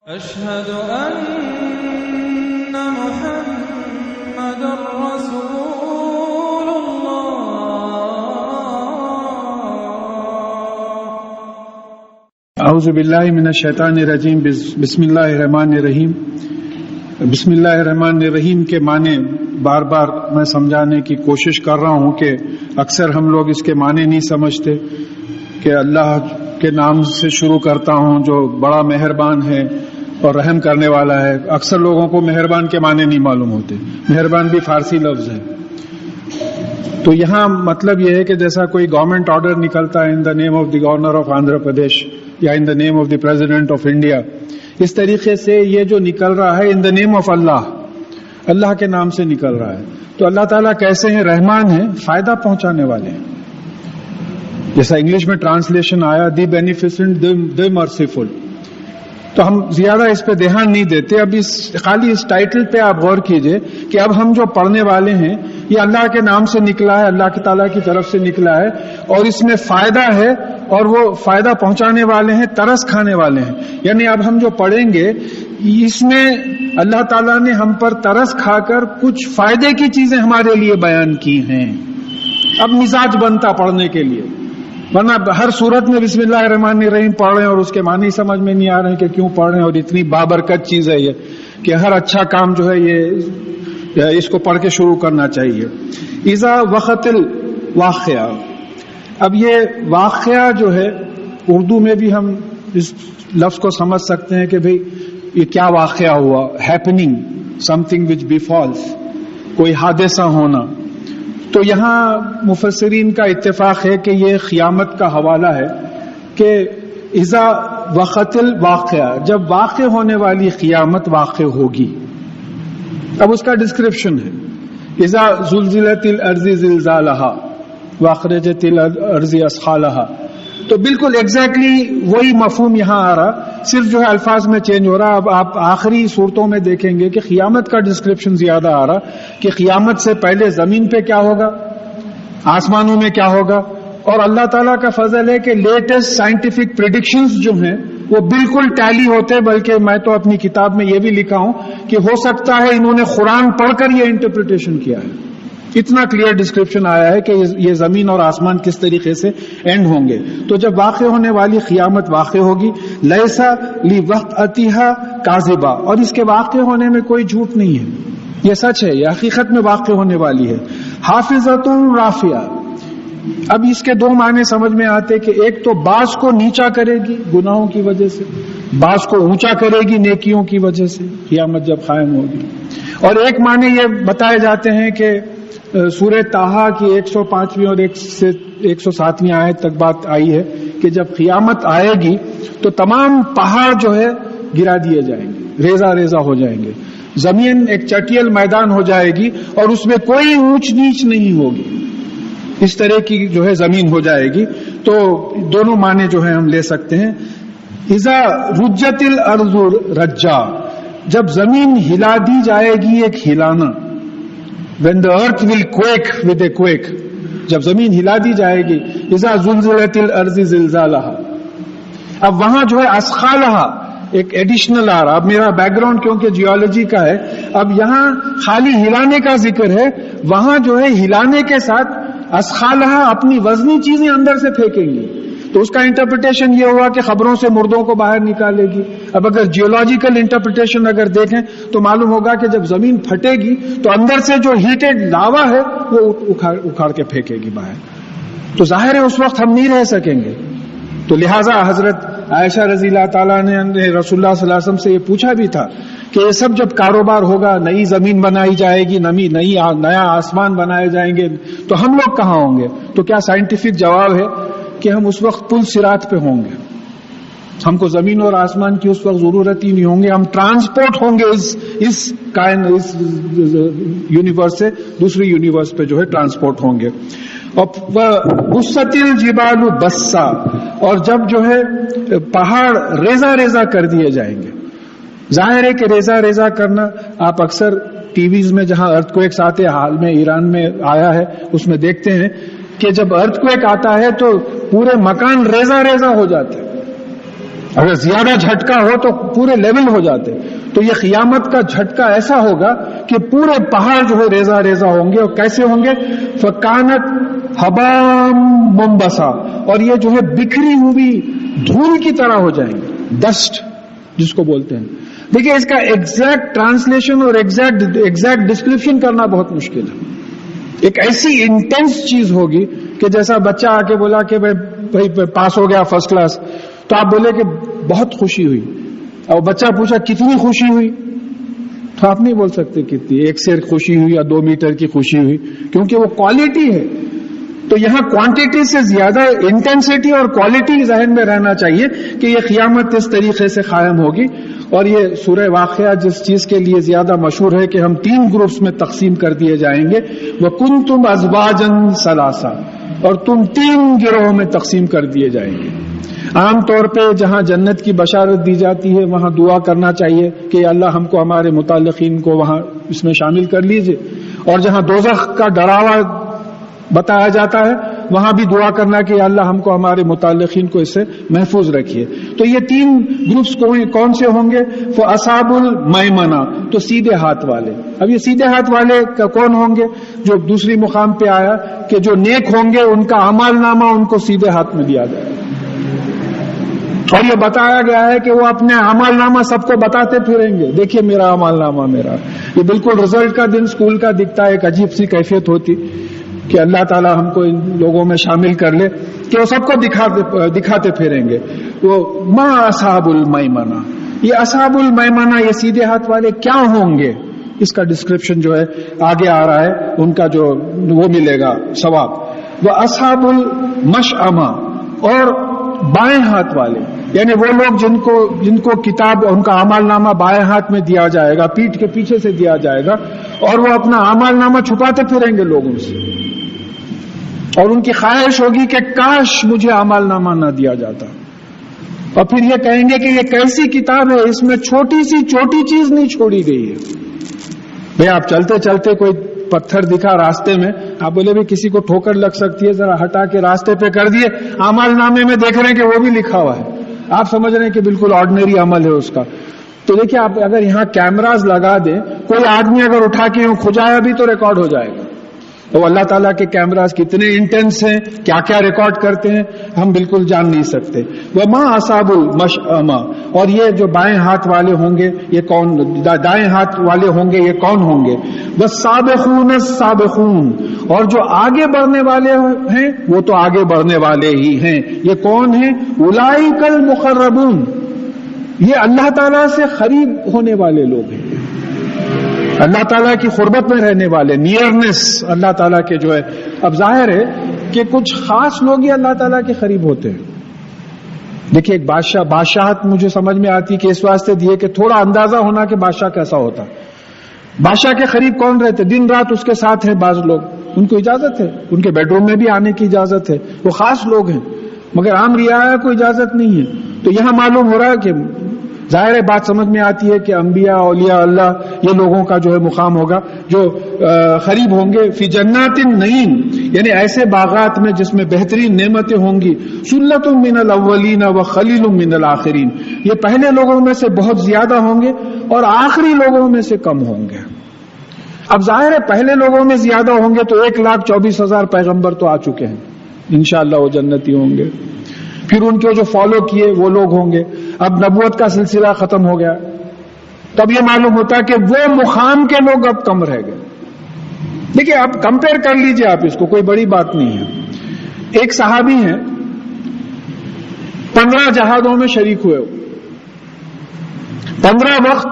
أشهد أن محمد رسول الله اعوذ باللہ من الشیطان الرجیم بسم اللہ الرحمن الرحیم. بسم اللہ الرحمن الرحیم کے معنی بار بار میں سمجھانے کی کوشش کر رہا ہوں کہ اکثر ہم لوگ اس کے معنی نہیں سمجھتے کہ اللہ کے نام سے شروع کرتا ہوں جو بڑا مہربان ہے اور رحم کرنے والا ہے. اکثر لوگوں کو مہربان کے معنی نہیں معلوم ہوتے. مہربان بھی فارسی لفظ ہے. تو یہاں مطلب یہ ہے کہ جیسا کوئی گورنمنٹ آرڈر نکلتا ہے in the name of the governor of Andhra Pradesh یا in the name of the president of India, اس طریقے سے یہ جو نکل رہا ہے ان دا نیم آف اللہ، اللہ کے نام سے نکل رہا ہے. تو اللہ تعالیٰ کیسے ہیں؟ رحمان ہیں، فائدہ پہنچانے والے ہیں. جیسا انگلش میں ٹرانسلیشن آیا دی بینیفیسنٹ دی مرسیفل. تو ہم زیادہ اس پہ دھیان نہیں دیتے. اب خالی اس ٹائٹل پہ آپ غور کیجئے کہ اب ہم جو پڑھنے والے ہیں یہ اللہ کے نام سے نکلا ہے، اللہ تعالیٰ کی طرف سے نکلا ہے، اور اس میں فائدہ ہے اور وہ فائدہ پہنچانے والے ہیں، ترس کھانے والے ہیں. یعنی اب ہم جو پڑھیں گے اس میں اللہ تعالیٰ نے ہم پر ترس کھا کر کچھ فائدے کی چیزیں ہمارے لیے بیان کی ہیں. اب مزاج بنتا پڑھنے کے لیے، ورنہ ہر صورت میں بسم اللہ الرحمن الرحیم پڑھ رہے ہیں اور اس کے معنی سمجھ میں نہیں آ رہے ہیں کہ کیوں پڑھ رہے ہیں. اور اتنی بابرکت چیز ہے یہ کہ ہر اچھا کام جو ہے یہ اس کو پڑھ کے شروع کرنا چاہیے. اذا وقت الواقعہ. اب یہ واقعہ جو ہے اردو میں بھی ہم اس لفظ کو سمجھ سکتے ہیں کہ بھئی یہ کیا واقعہ ہوا، ہیپننگ، سم تھنگ وچ بیفالس، کوئی حادثہ ہونا. تو یہاں مفسرین کا اتفاق ہے کہ یہ قیامت کا حوالہ ہے کہ اذا وقت الواقعہ، جب واقع ہونے والی قیامت واقع ہوگی. اب اس کا ڈسکرپشن ہے اذا زلزلت الارض زلزالها واخرجت الارض اثقالها. تو بالکل ایگزیکٹلی وہی مفہوم یہاں آ رہا، صرف جو ہے الفاظ میں چینج ہو رہا. اب آپ آخری صورتوں میں دیکھیں گے کہ قیامت کا ڈسکرپشن زیادہ آ رہا کہ قیامت سے پہلے زمین پہ کیا ہوگا، آسمانوں میں کیا ہوگا. اور اللہ تعالیٰ کا فضل ہے کہ لیٹسٹ سائنٹیفک پریڈکشنز جو ہیں وہ بالکل ٹیلی ہوتے. بلکہ میں تو اپنی کتاب میں یہ بھی لکھا ہوں کہ ہو سکتا ہے انہوں نے قرآن پڑھ کر یہ انٹرپریٹیشن کیا ہے. اتنا کلیئر ڈسکرپشن آیا ہے کہ یہ زمین اور آسمان کس طریقے سے اینڈ ہوں گے. تو جب واقع ہونے والی قیامت واقع ہوگی، لیسا لوقعتها کاذبہ، اور اس کے واقع ہونے میں کوئی جھوٹ نہیں ہے، یہ سچ ہے، یہ حقیقت میں واقع ہونے والی ہے. حافظۃ رافعہ. اب اس کے دو معنی سمجھ میں آتے کہ ایک تو بعض کو نیچا کرے گی گناہوں کی وجہ سے، بعض کو اونچا کرے گی نیکیوں کی وجہ سے قیامت جب قائم ہوگی. اور ایک معنی یہ بتائے جاتے ہیں کہ سورہ طٰہٰ کی 105ویں اور 107ویں آیت تک بات آئی ہے کہ جب قیامت آئے گی تو تمام پہاڑ جو ہے گرا دیے جائیں گے، ریزہ ریزہ ہو جائیں گے. زمین ایک چٹیل میدان ہو جائے گی اور اس میں کوئی اونچ نیچ نہیں ہوگی، اس طرح کی جو ہے زمین ہو جائے گی. تو دونوں معنی جو ہے ہم لے سکتے ہیں. اذا رجت الارض رجا، جب زمین ہلا دی جائے گی ایک ہلانا. when the earth will quake with a quake، جب زمین ہلا دی جائے گی. اذا زلزلت الارض زلزالها. اب وہاں جو ہے اثقالها ایک ایڈیشنل آ رہا. اب میرا بیک گراؤنڈ کیونکہ جیولوجی کا ہے، اب یہاں خالی ہلانے کا ذکر ہے، وہاں جو ہے ہلانے کے ساتھ اثقالها اپنی وزنی چیزیں اندر سے پھینکیں گی. تو اس کا انٹرپریٹیشن یہ ہوا کہ خبروں سے مردوں کو باہر نکالے گی. اب اگر جیولوجیکل انٹرپریٹیشن اگر دیکھیں تو معلوم ہوگا کہ جب زمین پھٹے گی تو اندر سے جو ہیٹڈ لاوا ہے وہ اکھاڑ کے پھینکے گی باہر. تو ظاہر ہے اس وقت ہم نہیں رہ سکیں گے. تو لہٰذا حضرت عائشہ رضی اللہ تعالیٰ نے رسول اللہ صلی اللہ علیہ وسلم سے یہ پوچھا بھی تھا کہ یہ سب جب کاروبار ہوگا، نئی زمین بنائی جائے گی، نیا آسمان بنائے جائیں گے، تو ہم لوگ کہاں ہوں گے؟ تو کیا سائنٹیفک جواب ہے کہ ہم اس وقت پل صراط پہ ہوں گے. ہم کو زمین اور آسمان کی اس وقت ضرورت ہی نہیں ہوں گے. ہم ٹرانسپورٹ ہوں گے اس یونیورس سے دوسری یونیورس پہ جو ہے ٹرانسپورٹ ہوں گے. اور بست الجبال بسا، اور جب جو ہے پہاڑ ریزہ ریزہ کر دیے جائیں گے. ظاہر ہے کہ ریزہ ریزہ کرنا آپ اکثر ٹی ویز میں جہاں ارتھ کویکس آتے، حال میں ایران میں آیا ہے، اس میں دیکھتے ہیں کہ جب ارتھ کویک آتا ہے تو پورے مکان ریزہ ریزہ ہو جاتے ہیں. اگر زیادہ جھٹکا ہو تو پورے لیول ہو جاتے. تو یہ قیامت کا جھٹکا ایسا ہوگا کہ پورے پہاڑ جو ہے ریزہ ریزہ ہوں گے. اور کیسے ہوں گے؟ فکانت حبام منبسا، اور یہ جو ہے بکھری ہوئی دھول کی طرح ہو جائیں گے. ڈسٹ جس کو بولتے ہیں. دیکھیں اس کا ایگزیکٹ ٹرانسلیشن اور ایگزیکٹ ڈسکرپشن کرنا بہت مشکل ہے. ایک ایسی انٹینس چیز ہوگی کہ جیسا بچہ آ کے بولا کہ بھائی پاس ہو گیا فرسٹ کلاس، تو آپ بولے کہ بہت خوشی ہوئی. اور بچہ پوچھا کتنی خوشی ہوئی، تو آپ نہیں بول سکتے کتنی، 1 سیر خوشی ہوئی یا 2 میٹر کی خوشی ہوئی، کیونکہ وہ کوالٹی ہے. تو یہاں کوانٹٹی سے زیادہ انٹینسٹی اور کوالٹی ذہن میں رہنا چاہیے کہ یہ قیامت اس طریقے سے قائم ہوگی. اور یہ سورہ واقعہ جس چیز کے لیے زیادہ مشہور ہے کہ ہم 3 گروپس میں تقسیم کر دیے جائیں گے. وَكُنْتُمْ أَزْوَاجًا ثَلَاثًا، اور تم 3 گروہوں میں تقسیم کر دیے جائیں گے. عام طور پہ جہاں جنت کی بشارت دی جاتی ہے وہاں دعا کرنا چاہیے کہ اللہ ہم کو ہمارے متعلقین کو وہاں اس میں شامل کر لیجئے. اور جہاں دوزخ کا ڈراوا بتایا جاتا ہے وہاں بھی دعا کرنا کہ اللہ ہم کو ہمارے متعلقین کو اس سے محفوظ رکھیے. تو یہ 3 گروپس کون سے ہوں گے؟ فَأَصْحَابُ الْمَيْمَنَةِ، تو سیدھے ہاتھ والے. اب یہ سیدھے ہاتھ والے کون ہوں گے؟ جو دوسری مقام پہ آیا کہ جو نیک ہوں گے ان کا اعمال نامہ ان کو سیدھے ہاتھ میں دیا جائے گا. اور یہ بتایا گیا ہے کہ وہ اپنے اعمال نامہ سب کو بتاتے پھریں گے، دیکھیے میرا اعمال نامہ میرا. یہ بالکل رزلٹ کا دن اسکول کا دکھتا ہے. ایک عجیب سی کیفیت ہوتی کہ اللہ تعالیٰ ہم کو ان لوگوں میں شامل کر لے کہ وہ سب کو دکھاتے پھریں گے. وہ ما اصحاب المیمنہ، یہ اصحاب المیمنہ یہ سیدھے ہاتھ والے کیا ہوں گے، اس کا ڈسکرپشن جو ہے آگے آ رہا ہے. ان کا جو وہ ملے گا ثواب. وہ اصحاب المشأمہ، اور بائیں ہاتھ والے یعنی وہ لوگ جن کو کتاب ان کا اعمال نامہ بائیں ہاتھ میں دیا جائے گا، پیٹھ کے پیچھے سے دیا جائے گا، اور وہ اپنا اعمال نامہ چھپاتے پھریں گے لوگوں سے. اور ان کی خواہش ہوگی کہ کاش مجھے اعمال نامہ نہ دیا جاتا. اور پھر یہ کہیں گے کہ یہ کیسی کتاب ہے، اس میں چھوٹی سی چھوٹی چیز نہیں چھوڑی گئی ہے. بھئی آپ چلتے چلتے کوئی پتھر دکھا راستے میں، آپ بولے بھی کسی کو ٹھوکر لگ سکتی ہے، ذرا ہٹا کے راستے پہ کر دیے، اعمال نامے میں دیکھ رہے ہیں کہ وہ بھی لکھا ہوا ہے. آپ سمجھ رہے ہیں کہ بالکل آرڈنری عمل ہے اس کا. تو دیکھیں آپ اگر یہاں کیمراز لگا دیں، کوئی آدمی اگر اٹھا کے یوں کھجایا بھی تو ریکارڈ ہو جائے گا. تو اللہ تعالیٰ کے کیمراز کتنے انٹینس ہیں، کیا کیا ریکارڈ کرتے ہیں ہم بالکل جان نہیں سکتے. وما اصحاب المشأمہ، اور یہ جو بائیں ہاتھ والے ہوں گے یہ کون، دائیں ہاتھ والے ہوں گے یہ کون ہوں گے؟ والسابقون السابقون، اور جو آگے بڑھنے والے ہیں وہ تو آگے بڑھنے والے ہی ہیں. یہ کون ہیں؟ اولئک المقربون، یہ اللہ تعالیٰ سے قریب ہونے والے لوگ ہیں، اللہ تعالیٰ کی قربت میں رہنے والے، نیئرنس اللہ تعالیٰ کے جو ہے. اب ظاہر ہے کہ کچھ خاص لوگ ہی اللہ تعالیٰ کے قریب ہوتے ہیں. دیکھیے ایک بادشاہت مجھے سمجھ میں آتی کہ اس واسطے دیے کہ تھوڑا اندازہ ہونا کہ بادشاہ کیسا ہوتا. بادشاہ کے قریب کون رہتے؟ دن رات اس کے ساتھ ہیں بعض لوگ، ان کو اجازت ہے، ان کے بیڈ روم میں بھی آنے کی اجازت ہے، وہ خاص لوگ ہیں، مگر عام رعایا کو اجازت نہیں ہے. تو یہاں معلوم ہو رہا ہے کہ ظاہر بات سمجھ میں آتی ہے کہ انبیاء اولیاء اللہ یہ لوگوں کا جو ہے مقام ہوگا جو قریب ہوں گے. فی جنات النعیم، یعنی ایسے باغات میں جس میں بہترین نعمتیں ہوں گی. سلۃ من الاولین وخلیل من الاخرین، یہ پہلے لوگوں میں سے بہت زیادہ ہوں گے اور آخری لوگوں میں سے کم ہوں گے. اب ظاہر ہے پہلے لوگوں میں زیادہ ہوں گے تو 1,24,000 پیغمبر تو آ چکے ہیں، انشاءاللہ وہ جنتی ہوں گے. پھر ان کے جو فالو کیے وہ لوگ ہوں گے. اب نبوت کا سلسلہ ختم ہو گیا، تب یہ معلوم ہوتا ہے کہ وہ مقام کے لوگ اب کم رہ گئے. دیکھیے آپ کمپیئر کر لیجئے، آپ اس کو، کوئی بڑی بات نہیں ہے. ایک صحابی ہیں 15 جہادوں میں شریک ہوئے، 15 وقت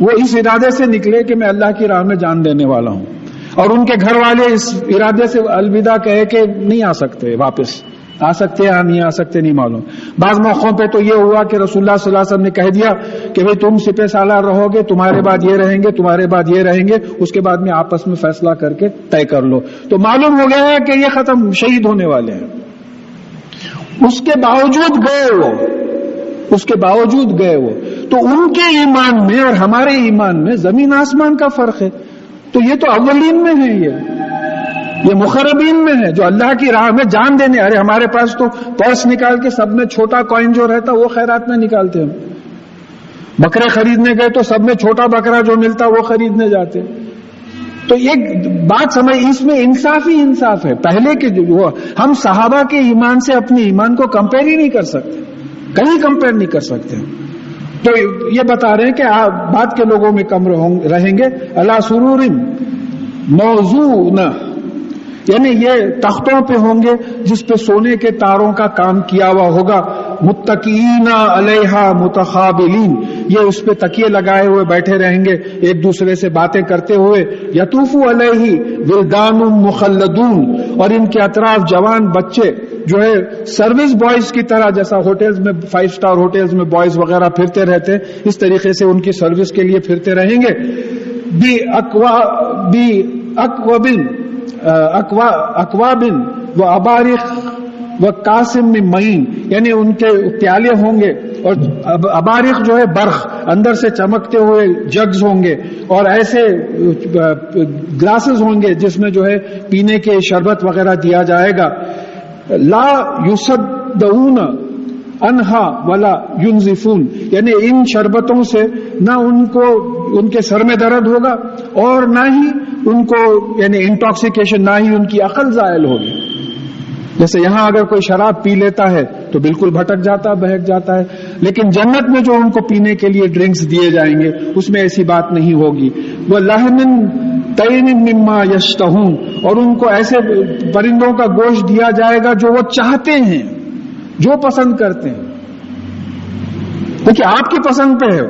وہ اس ارادے سے نکلے کہ میں اللہ کی راہ میں جان دینے والا ہوں، اور ان کے گھر والے اس ارادے سے الوداع کہے کہ نہیں آ سکتے، واپس آ سکتے یا نہیں آ سکتے نہیں معلوم. بعض موقعوں پہ تو یہ ہوا کہ رسول اللہ صلی اللہ علیہ وسلم نے کہہ دیا کہ بھئی تم سپہ سالار رہو گے، تمہارے بعد یہ رہیں گے، تمہارے بعد یہ رہیں گے، اس کے بعد میں آپس میں فیصلہ کر کے طے کر لو. تو معلوم ہو گیا ہے کہ یہ ختم، شہید ہونے والے ہیں. اس کے باوجود گئے وہ. تو ان کے ایمان میں اور ہمارے ایمان میں زمین آسمان کا فرق ہے. تو یہ تو اولین میں ہے، یہ مقربین میں ہے جو اللہ کی راہ میں جان دینے. ارے ہمارے پاس تو پرس نکال کے سب میں چھوٹا کوائن جو رہتا وہ خیرات میں نکالتے ہم. بکرے خریدنے گئے تو سب میں چھوٹا بکرا جو ملتا وہ خریدنے جاتے. تو ایک بات سمجھ, اس میں انصاف ہی انصاف ہے. پہلے کے جو ہم صحابہ کے ایمان سے اپنے ایمان کو کمپیئر ہی نہیں کر سکتے, کہیں کمپیئر نہیں کر سکتے. تو یہ بتا رہے ہیں کہ آپ بعد کے لوگوں میں کم رہیں گے. اللہ سرور موضوع یعنی یہ تختوں پہ ہوں گے جس پہ سونے کے تاروں کا کام کیا ہوا ہوگا. متکئین علیہا متقابلین, یہ اس پہ تکیے لگائے ہوئے بیٹھے رہیں گے ایک دوسرے سے باتیں کرتے ہوئے. یطوف علیہ ولدان مخلدون, اور ان کے اطراف جوان بچے جو ہے سروس بوائز کی طرح, جیسا ہوٹلز میں 5 اسٹار ہوٹلز میں بوائز وغیرہ پھرتے رہتے ہیں اس طریقے سے ان کی سروس کے لیے پھرتے رہیں گے. اکوابن و ابارق و قاسم میں معین, یعنی ان کے پیالے ہوں گے, اور ابارق جو ہے برق اندر سے چمکتے ہوئے جگز ہوں گے, اور ایسے گلاسز ہوں گے جس میں جو ہے پینے کے شربت وغیرہ دیا جائے گا. لا یصدعون انہا ولا ینزفون, یعنی ان شربتوں سے نہ ان کے سر میں درد ہوگا اور نہ ہی ان کو یعنی انٹاکسیکیشن, نہ ہی ان کی عقل زائل ہوگی. جیسے یہاں اگر کوئی شراب پی لیتا ہے تو بالکل بھٹک جاتا ہے, بہک جاتا ہے, لیکن جنت میں جو ان کو پینے کے لیے ڈرنکس دیے جائیں گے اس میں ایسی بات نہیں ہوگی. وہ لحم طین مما یشتہون, اور ان کو ایسے پرندوں کا گوشت دیا جائے گا جو وہ چاہتے ہیں, جو پسند کرتے ہیں. دیکھیے آپ کی پسند پہ ہے,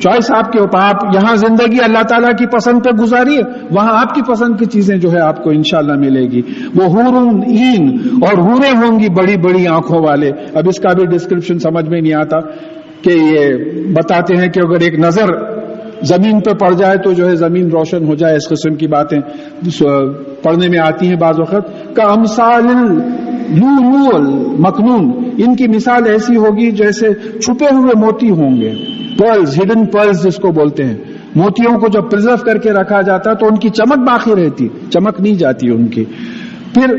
چوائس آپ کے اوپر. آپ یہاں زندگی اللہ تعالیٰ کی پسند پہ گزاری ہے, وہاں آپ کی پسند کی چیزیں جو ہے آپ کو انشاءاللہ ملے گی. وہ حورن عین, اور حوریں ہوں گی بڑی بڑی آنکھوں والے. اب اس کا بھی ڈسکرپشن سمجھ میں نہیں آتا کہ یہ بتاتے ہیں کہ اگر ایک نظر زمین پہ پڑ جائے تو جو ہے زمین روشن ہو جائے, اس قسم کی باتیں پڑھنے میں آتی ہیں بعض وقت. کا امثال لؤلؤ المکنون, ان کی مثال ایسی ہوگی جیسے چھپے ہوئے موتی ہوں گے. پرلز, ہڈن پرلز جس کو بولتے ہیں, موتیوں کو جب پرزرو کر کے رکھا جاتا تو ان کی چمک باقی رہتی, چمک نہیں جاتی ان کی. پھر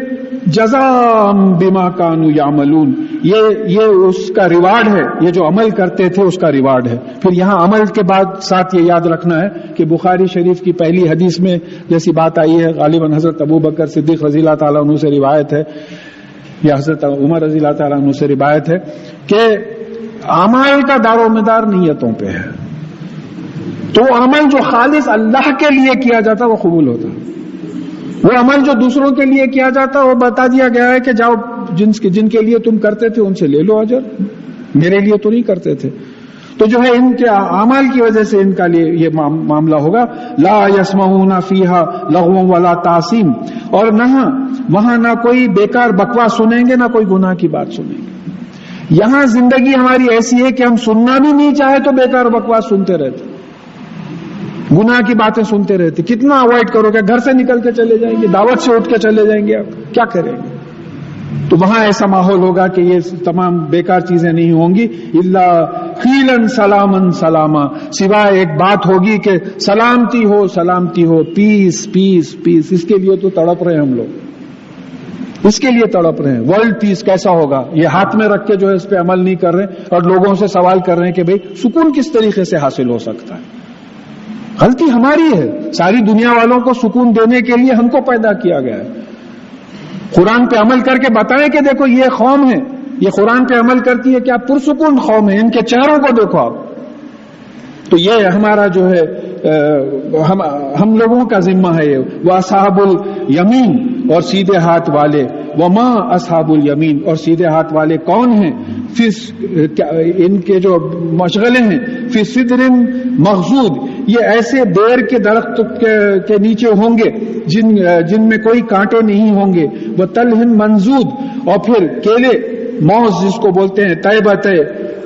جزاء بما كانوا يعملون, یہ اس کا ریوارڈ ہے, یہ جو عمل کرتے تھے اس کا ریوارڈ ہے. پھر یہاں عمل کے بعد ساتھ یہ یاد رکھنا ہے کہ بخاری شریف کی پہلی حدیث میں جیسی بات آئی ہے, غالباً حضرت ابو بکر صدیق رضی اللہ تعالیٰ عنہ سے روایت ہے, یا حضرت عمر رضی اللہ تعالیٰ عنہ سے روایت ہے کہ اعمال کا دار و مدار نیتوں پہ ہے. تو عمل جو خالص اللہ کے لیے کیا جاتا وہ قبول ہوتا, وہ عمل جو دوسروں کے لیے کیا جاتا وہ بتا دیا گیا ہے کہ جاؤ جن کے لیے تم کرتے تھے ان سے لے لو اجر, میرے لیے تو نہیں کرتے تھے. تو جو ہے ان کے اعمال کی وجہ سے ان کا لیے یہ معاملہ ہوگا. لا یسمعون فیہا لغوا ولا تعصیم, اور نہ وہاں نہ کوئی بیکار بکواس سنیں گے, نہ کوئی گناہ کی بات سنیں گے. یہاں زندگی ہماری ایسی ہے کہ ہم سننا بھی نہیں چاہے تو بیکار بکواس سنتے رہتے, گناہ کی باتیں سنتے رہتے. کتنا اوائڈ کرو گے, گھر سے نکل کے چلے جائیں گے, دعوت سے اٹھ کے چلے جائیں گے, آپ کیا کریں گے؟ تو وہاں ایسا ماحول ہوگا کہ یہ تمام بیکار چیزیں نہیں ہوں گی. الا قیلا سلاما سلاما, سوائے ایک بات ہوگی کہ سلامتی ہو سلامتی ہو, پیس پیس پیس. اس کے لیے تو تڑپ رہے ہیں ہم لوگ, اس کے لیے تڑپ رہے ہیں. ورلڈ پیس کیسا ہوگا یہ ہاتھ میں رکھ کے جو ہے اس پہ عمل نہیں کر رہے, اور لوگوں سے سوال کر رہے ہیں کہ بھئی سکون کس طریقے سے حاصل ہو سکتا ہے. غلطی ہماری ہے, ساری دنیا والوں کو سکون دینے کے لیے ہم کو پیدا کیا گیا ہے. قرآن پہ عمل کر کے بتائیں کہ دیکھو یہ قوم ہے, یہ قرآن پہ عمل کرتی ہے, کیا پرسکون قوم ہے, ان کے چہروں کو دیکھو آپ. تو یہ ہمارا جو ہے ہم لوگوں کا ذمہ ہے. وہ اصحاب الیمین, اور سیدھے ہاتھ والے. وما اصحاب الیمین, اور سیدھے ہاتھ والے کون ہیں؟ ان کے جو مشغلے ہیں. فی صدر مخضود, یہ ایسے بیر کے درخت کے نیچے ہوں گے جن میں کوئی کانٹے نہیں ہوں گے. وہ طلح منضود, اور پھر کیلے موز جس کو بولتے ہیں طے بطے.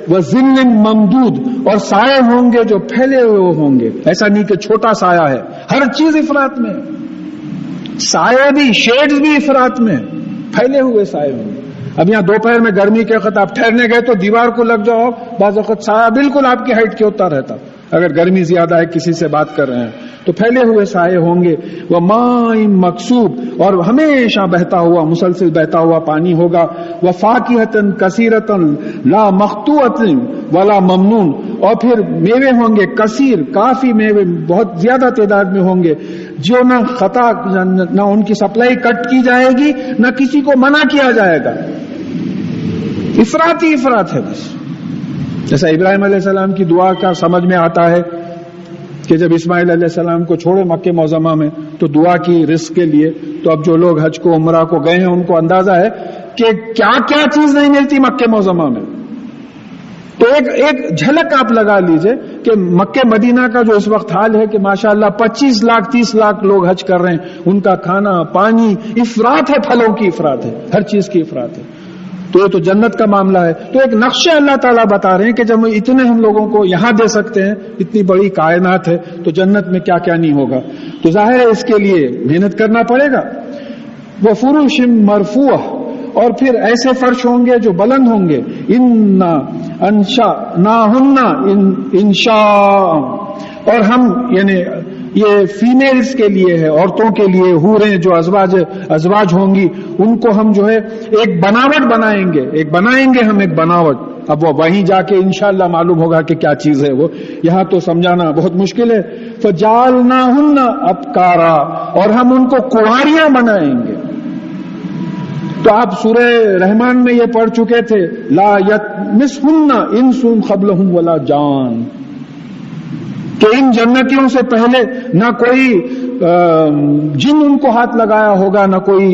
وہ ظل ممدود, اور سائے ہوں گے جو پھیلے ہوئے ہوں گے. ایسا نہیں کہ چھوٹا سایہ ہے, ہر چیز افراط میں, سایہ بھی شیڈز بھی افراط میں, پھیلے ہوئے سائے ہوں گے. اب یہاں دوپہر میں گرمی کے وقت آپ ٹھہرنے گئے تو دیوار کو لگ جاؤ, بعض وقت سایہ بالکل آپ کی ہائٹ کے ہوتا رہتا. اگر گرمی زیادہ ہے, کسی سے بات کر رہے ہیں تو پھیلے ہوئے سائے ہوں گے. وہ ماء مکسوب، اور ہمیشہ بہتا ہوا مسلسل بہتا ہوا پانی ہوگا. وہ فاکہۃ کثیرۃ لا مقطوعۃ ولا ممنون، اور پھر میوے ہوں گے کثیر، کافی میوے بہت زیادہ تعداد میں ہوں گے، جو نہ خطا نہ ان کی سپلائی کٹ کی جائے گی نہ کسی کو منع کیا جائے گا. افراط ہی افراط ہے بس. جیسا ابراہیم علیہ السلام کی دعا کا سمجھ میں آتا ہے کہ جب اسماعیل علیہ السلام کو چھوڑے مکہ معظمہ میں تو دعا کی رزق کے لیے، تو اب جو لوگ حج کو عمرہ کو گئے ہیں ان کو اندازہ ہے کہ کیا کیا چیز نہیں ملتی مکہ معظمہ میں. تو ایک جھلک آپ لگا لیجئے کہ مکہ مدینہ کا جو اس وقت حال ہے کہ ماشاءاللہ 25 لاکھ 30 لاکھ لوگ حج کر رہے ہیں، ان کا کھانا پانی افراط ہے، پھلوں کی افراط ہے، ہر چیز کی افراط ہے. تو یہ تو جنت کا معاملہ ہے. تو ایک نقشہ اللہ تعالیٰ بتا رہے ہیں کہ جب اتنے ہم لوگوں کو یہاں دے سکتے ہیں، اتنی بڑی کائنات ہے، تو جنت میں کیا کیا نہیں ہوگا. تو ظاہر ہے اس کے لیے محنت کرنا پڑے گا. وہ فروش مرفوع، اور پھر ایسے فرش ہوں گے جو بلند ہوں گے. انا انشأناہن انشاء، اور ہم یعنی یہ فیمیلز کے لیے ہے، عورتوں کے لیے، حوریں جو ازواج ہوں گی ان کو ہم جو ہے ایک بناوٹ بنائیں گے ہم ایک بناوٹ. اب وہ وہیں جا کے انشاءاللہ معلوم ہوگا کہ کیا چیز ہے وہ، یہاں تو سمجھانا بہت مشکل ہے. فجعلناہن ابکارا، اور ہم ان کو کنواریاں بنائیں گے. تو آپ سورہ رحمان میں یہ پڑھ چکے تھے، لا یطمثہن انس قبلہم ولا جان، کہ ان جنتیوں سے پہلے نہ کوئی جن ان کو ہاتھ لگایا ہوگا، نہ کوئی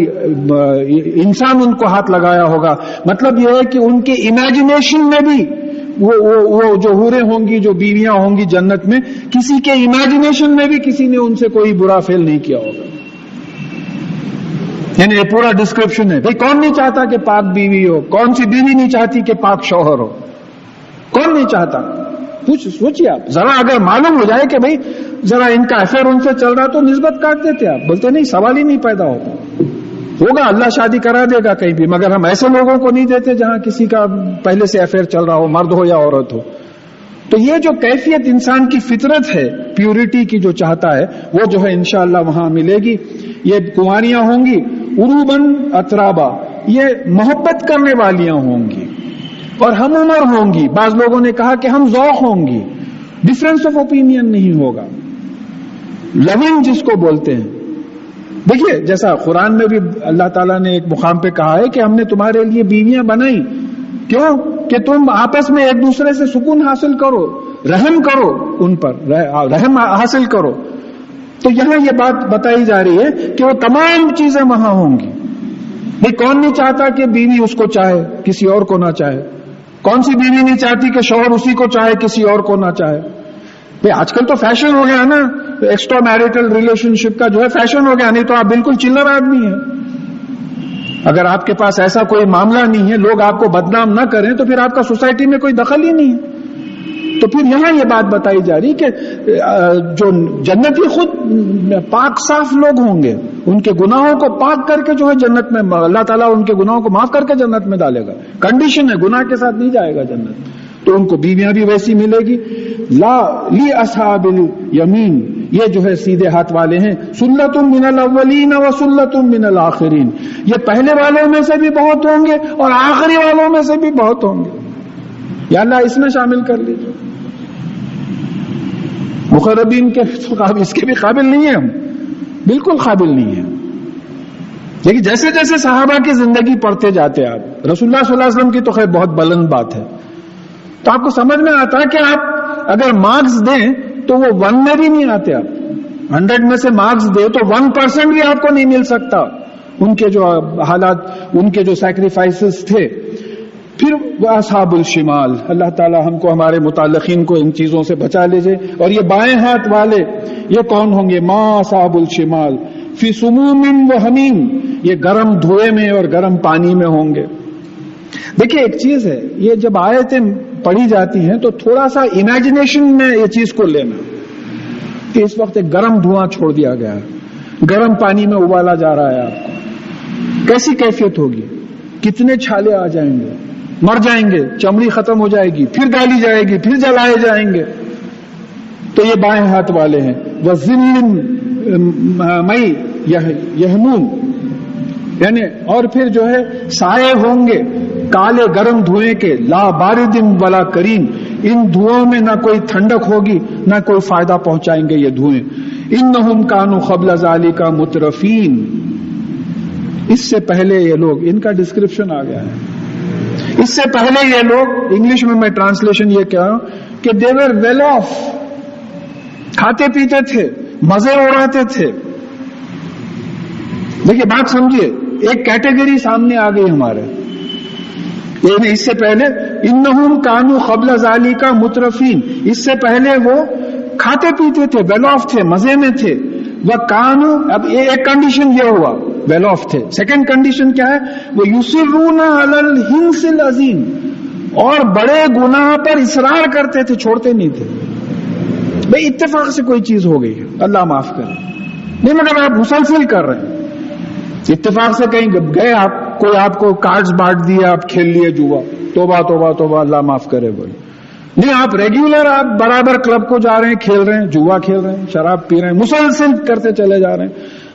انسان ان کو ہاتھ لگایا ہوگا. مطلب یہ ہے کہ ان کے امیجنیشن میں بھی وہ جو حوریں ہوں گی، جو بیویاں ہوں گی جنت میں، کسی کے امیجنیشن میں بھی کسی نے ان سے کوئی برا فعل نہیں کیا ہوگا. یعنی یہ پورا ڈسکرپشن ہے. بھئی کون نہیں چاہتا کہ پاک بیوی ہو؟ کون سی بیوی نہیں چاہتی کہ پاک شوہر ہو؟ کون نہیں چاہتا؟ سوچیے آپ ذرا، اگر معلوم ہو جائے کہ بھئی ذرا ان کا افیئر ان سے چل رہا تو نسبت کاٹ دیتے. آپ بولتے نہیں، سوال ہی نہیں پیدا ہوگا. اللہ شادی کرا دے گا کہیں بھی، مگر ہم ایسے لوگوں کو نہیں دیتے جہاں کسی کا پہلے سے افیئر چل رہا ہو، مرد ہو یا عورت ہو. تو یہ جو کیفیت انسان کی فطرت ہے پیورٹی کی جو چاہتا ہے، وہ جو ہے انشاءاللہ وہاں ملے گی. یہ کنواریاں ہوں گی عروباً اترابا، یہ محبت کرنے والیاں ہوں گی اور ہم عمر ہوں گی. بعض لوگوں نے کہا کہ ہم ذوق ہوں گی، ڈفرینس آف اوپینین نہیں ہوگا. لونگ جس کو بولتے ہیں. دیکھیے جیسا قرآن میں بھی اللہ تعالیٰ نے ایک مقام پہ کہا ہے کہ ہم نے تمہارے لیے بیویاں بنائی، کیوں؟ کہ تم آپس میں ایک دوسرے سے سکون حاصل کرو، رحم کرو، ان پر رحم حاصل کرو. تو یہاں یہ بات بتائی جا رہی ہے کہ وہ تمام چیزیں وہاں ہوں گی. بھئی کون نہیں چاہتا کہ بیوی اس کو چاہے، کسی اور کو نہ چاہے؟ کون سی بیوی نہیں چاہتی کہ شوہر اسی کو چاہے، کسی اور کو نہ چاہے؟ بھئی آج کل تو فیشن ہو گیا نا، ایکسٹرا میرٹل ریلیشن شپ کا جو ہے فیشن ہو گیا. نہیں تو آپ بالکل چلر آدمی ہیں. اگر آپ کے پاس ایسا کوئی معاملہ نہیں ہے، لوگ آپ کو بدنام نہ کریں، تو پھر آپ کا سوسائٹی میں کوئی دخل ہی نہیں ہے. تو پھر یہاں یہ بات بتائی جا رہی کہ جو جنتی خود پاک صاف لوگ ہوں گے، ان کے گناہوں کو پاک کر کے جو ہے جنت میں اللہ تعالیٰ ان کے گناہوں کو معاف کر کے جنت میں ڈالے گا. کنڈیشن ہے، گناہ کے ساتھ نہیں جائے گا جنت. تو ان کو بیویاں بھی ویسی ملے گی. لا لی اصحاب الیمین، یہ جو ہے سیدھے ہاتھ والے ہیں. سلۃ من الاولین و سلۃ من الاخرین، یہ پہلے والوں میں سے بھی بہت ہوں گے اور آخری والوں میں سے بھی بہت ہوں گے. یا اللہ اس میں شامل کر لیجیے. مقربین کے اس کے بھی قابل نہیں ہیں ہم، بالکل قابل نہیں ہیں. لیکن جیسے جیسے صحابہ کی زندگی پڑھتے جاتے آپ، رسول اللہ صلی اللہ علیہ وسلم کی تو خیر بہت بلند بات ہے، تو آپ کو سمجھ میں آتا ہے کہ آپ اگر مارکس دیں تو وہ 1 میں بھی نہیں آتے. آپ 100 میں سے مارکس دے تو 1% بھی آپ کو نہیں مل سکتا. ان کے جو حالات، ان کے جو سیکریفائسز تھے. پھر اصحاب الشمال، اللہ تعالی ہم کو ہمارے متعلقین کو ان چیزوں سے بچا لیجئے. اور یہ بائیں ہاتھ والے یہ کون ہوں گے؟ ما اصحاب الشمال فی سموم و حمیم، یہ گرم دھوئے میں اور گرم پانی میں ہوں گے. دیکھیں ایک چیز ہے، یہ جب آیتیں پڑھی جاتی ہیں تو تھوڑا سا امیجنیشن میں یہ چیز کو لینا کہ اس وقت ایک گرم دھواں چھوڑ دیا گیا ہے، گرم پانی میں ابالا جا رہا ہے. آپ کو کیسی کیفیت ہوگی؟ کتنے چھالے آ جائیں گے، مر جائیں گے، چمڑی ختم ہو جائے گی، پھر گالی جائے گی، پھر جلائے جائیں گے. تو یہ بائیں ہاتھ والے ہیں. وَظِلٍّ مَّئی یَحْمُونَ، یعنی اور پھر جو ہے سائے ہوں گے کالے گرم دھوئیں کے، لا بارد ولا کریم، ان دھوؤں میں نہ کوئی ٹھنڈک ہوگی نہ کوئی فائدہ پہنچائیں گے یہ دھوئیں. انہم کانوا قبل ذالک مترفین، اس سے پہلے یہ لوگ، ان کا ڈسکرپشن آ گیا ہے، اس سے پہلے یہ لوگ، انگلش میں ٹرانسلیشن یہ کہہ رہا ہوں کہ دے ور ویل آف، کھاتے پیتے تھے، مزے اڑاتے تھے. دیکھیے بات سمجھیے، ایک کیٹیگری سامنے آ گئی ہمارے، یعنی اس سے پہلے انہم کانوا قبل ذالک مترفین، اس سے پہلے وہ کھاتے پیتے تھے، ویل آف تھے، مزے میں تھے. وہ کانوا، اب ایک کنڈیشن یہ ہوا ویل آف تھے. سیکنڈ کنڈیشن کیا ہے؟ وہ یصرون علی الحنث العظیم، اور بڑے گناہ پر اصرار کرتے تھے، چھوڑتے نہیں تھے. بھئی اتفاق سے کوئی چیز ہو گئی ہے، اللہ معاف کرے، نہیں مگر آپ مسلسل کر رہے ہیں. اتفاق سے کہیں گئے آپ، کوئی آپ کو کارڈز بانٹ دیے، آپ کھیل لیے جوا، توبہ توبہ توبہ اللہ معاف کرے بولے. نہیں، آپ ریگولر، آپ برابر کلب کو جا رہے ہیں، کھیل رہے ہیں، جوا کھیل رہے ہیں، شراب پی رہے ہیں، مسلسل کرتے چلے جا رہے ہیں،